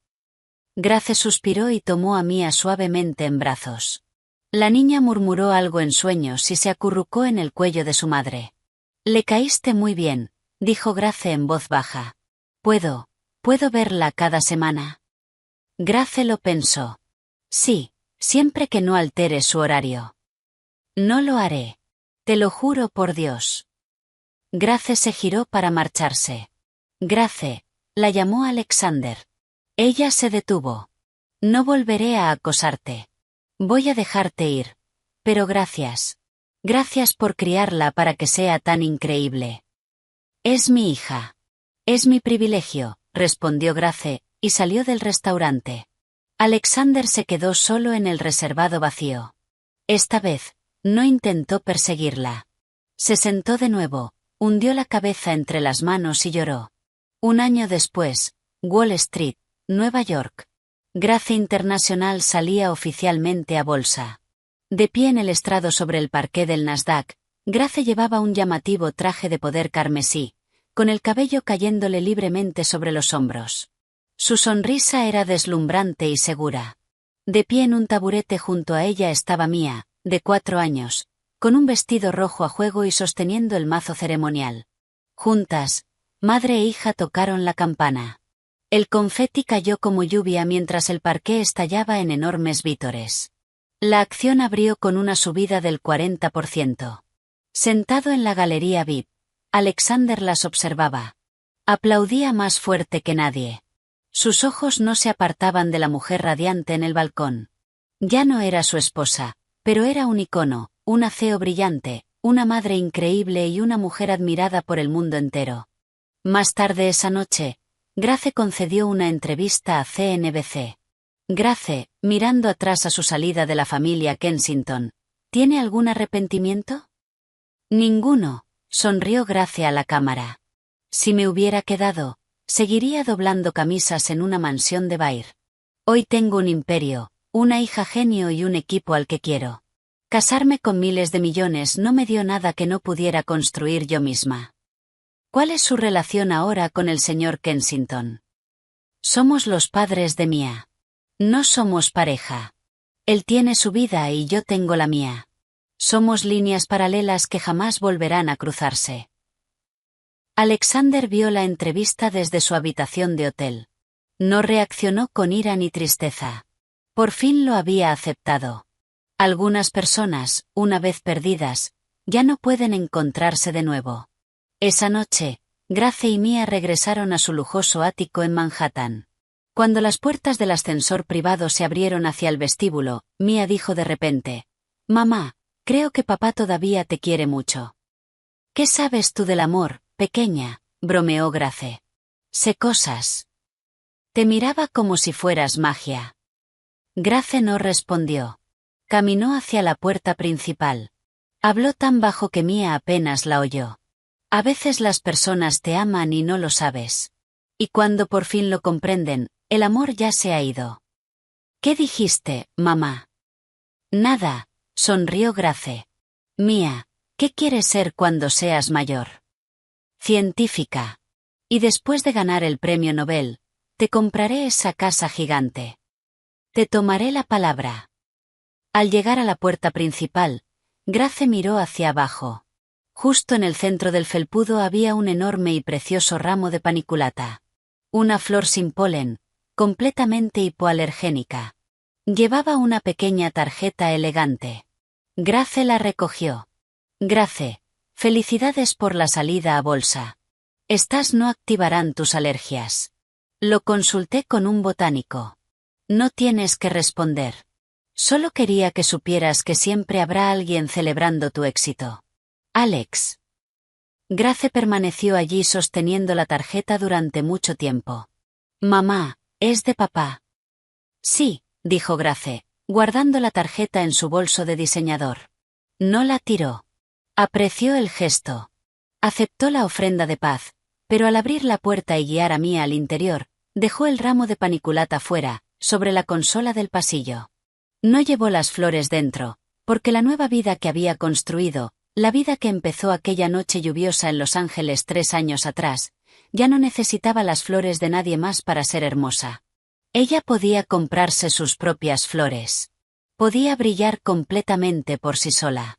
Grace suspiró y tomó a Mia suavemente en brazos. La niña murmuró algo en sueños y se acurrucó en el cuello de su madre. «Le caíste muy bien», dijo Grace en voz baja. ¿Puedo verla cada semana?» Grace lo pensó. «Sí, siempre que no altere su horario. No lo haré. Te lo juro por Dios. Grace se giró para marcharse. Grace, la llamó Alexander. Ella se detuvo. No volveré a acosarte. Voy a dejarte ir. Pero gracias. Gracias por criarla para que sea tan increíble. Es mi hija. Es mi privilegio, respondió Grace, y salió del restaurante. Alexander se quedó solo en el reservado vacío. Esta vez, no intentó perseguirla. Se sentó de nuevo, hundió la cabeza entre las manos y lloró. Un año después, Wall Street, Nueva York. Grace International salía oficialmente a bolsa. De pie en el estrado sobre el parqué del Nasdaq, Grace llevaba un llamativo traje de poder carmesí, con el cabello cayéndole libremente sobre los hombros. Su sonrisa era deslumbrante y segura. De pie en un taburete junto a ella estaba Mia, de 4 años, con un vestido rojo a juego y sosteniendo el mazo ceremonial. Juntas, madre e hija tocaron la campana. El confeti cayó como lluvia mientras el parqué estallaba en enormes vítores. La acción abrió con una subida del 40%. Sentado en la galería VIP, Alexander las observaba. Aplaudía más fuerte que nadie. Sus ojos no se apartaban de la mujer radiante en el balcón. Ya no era su esposa, pero era un icono, una CEO brillante, una madre increíble y una mujer admirada por el mundo entero. Más tarde esa noche, Grace concedió una entrevista a CNBC. Grace, mirando atrás a su salida de la familia Kensington, ¿tiene algún arrepentimiento? Ninguno, sonrió Grace a la cámara. Si me hubiera quedado, seguiría doblando camisas en una mansión de Bair. Hoy tengo un imperio, una hija genio y un equipo al que quiero. Casarme con miles de millones no me dio nada que no pudiera construir yo misma. ¿Cuál es su relación ahora con el señor Kensington? Somos los padres de Mia. No somos pareja. Él tiene su vida y yo tengo la mía. Somos líneas paralelas que jamás volverán a cruzarse. Alexander vio la entrevista desde su habitación de hotel. No reaccionó con ira ni tristeza. Por fin lo había aceptado. Algunas personas, una vez perdidas, ya no pueden encontrarse de nuevo. Esa noche, Grace y Mia regresaron a su lujoso ático en Manhattan. Cuando las puertas del ascensor privado se abrieron hacia el vestíbulo, Mia dijo de repente: «Mamá, creo que papá todavía te quiere mucho». «¿Qué sabes tú del amor, pequeña?», bromeó Grace. «Sé cosas». Te miraba como si fueras magia. Grace no respondió. Caminó hacia la puerta principal. Habló tan bajo que Mia apenas la oyó. A veces las personas te aman y no lo sabes. Y cuando por fin lo comprenden, el amor ya se ha ido. ¿Qué dijiste, mamá? Nada, sonrió Grace. Mia, ¿qué quieres ser cuando seas mayor? Científica. Y después de ganar el premio Nobel, te compraré esa casa gigante. Te tomaré la palabra. Al llegar a la puerta principal, Grace miró hacia abajo. Justo en el centro del felpudo había un enorme y precioso ramo de paniculata. Una flor sin polen, completamente hipoalergénica. Llevaba una pequeña tarjeta elegante. Grace la recogió. Grace, felicidades por la salida a bolsa. Estas no activarán tus alergias. Lo consulté con un botánico. No tienes que responder. Solo quería que supieras que siempre habrá alguien celebrando tu éxito. Alex. Grace permaneció allí sosteniendo la tarjeta durante mucho tiempo. Mamá, ¿es de papá? Sí, dijo Grace, guardando la tarjeta en su bolso de diseñador. No la tiró. Apreció el gesto. Aceptó la ofrenda de paz, pero al abrir la puerta y guiar a Mia al interior, dejó el ramo de paniculata fuera, sobre la consola del pasillo. No llevó las flores dentro, porque la nueva vida que había construido, la vida que empezó aquella noche lluviosa en Los Ángeles 3 años atrás, ya no necesitaba las flores de nadie más para ser hermosa. Ella podía comprarse sus propias flores. Podía brillar completamente por sí sola.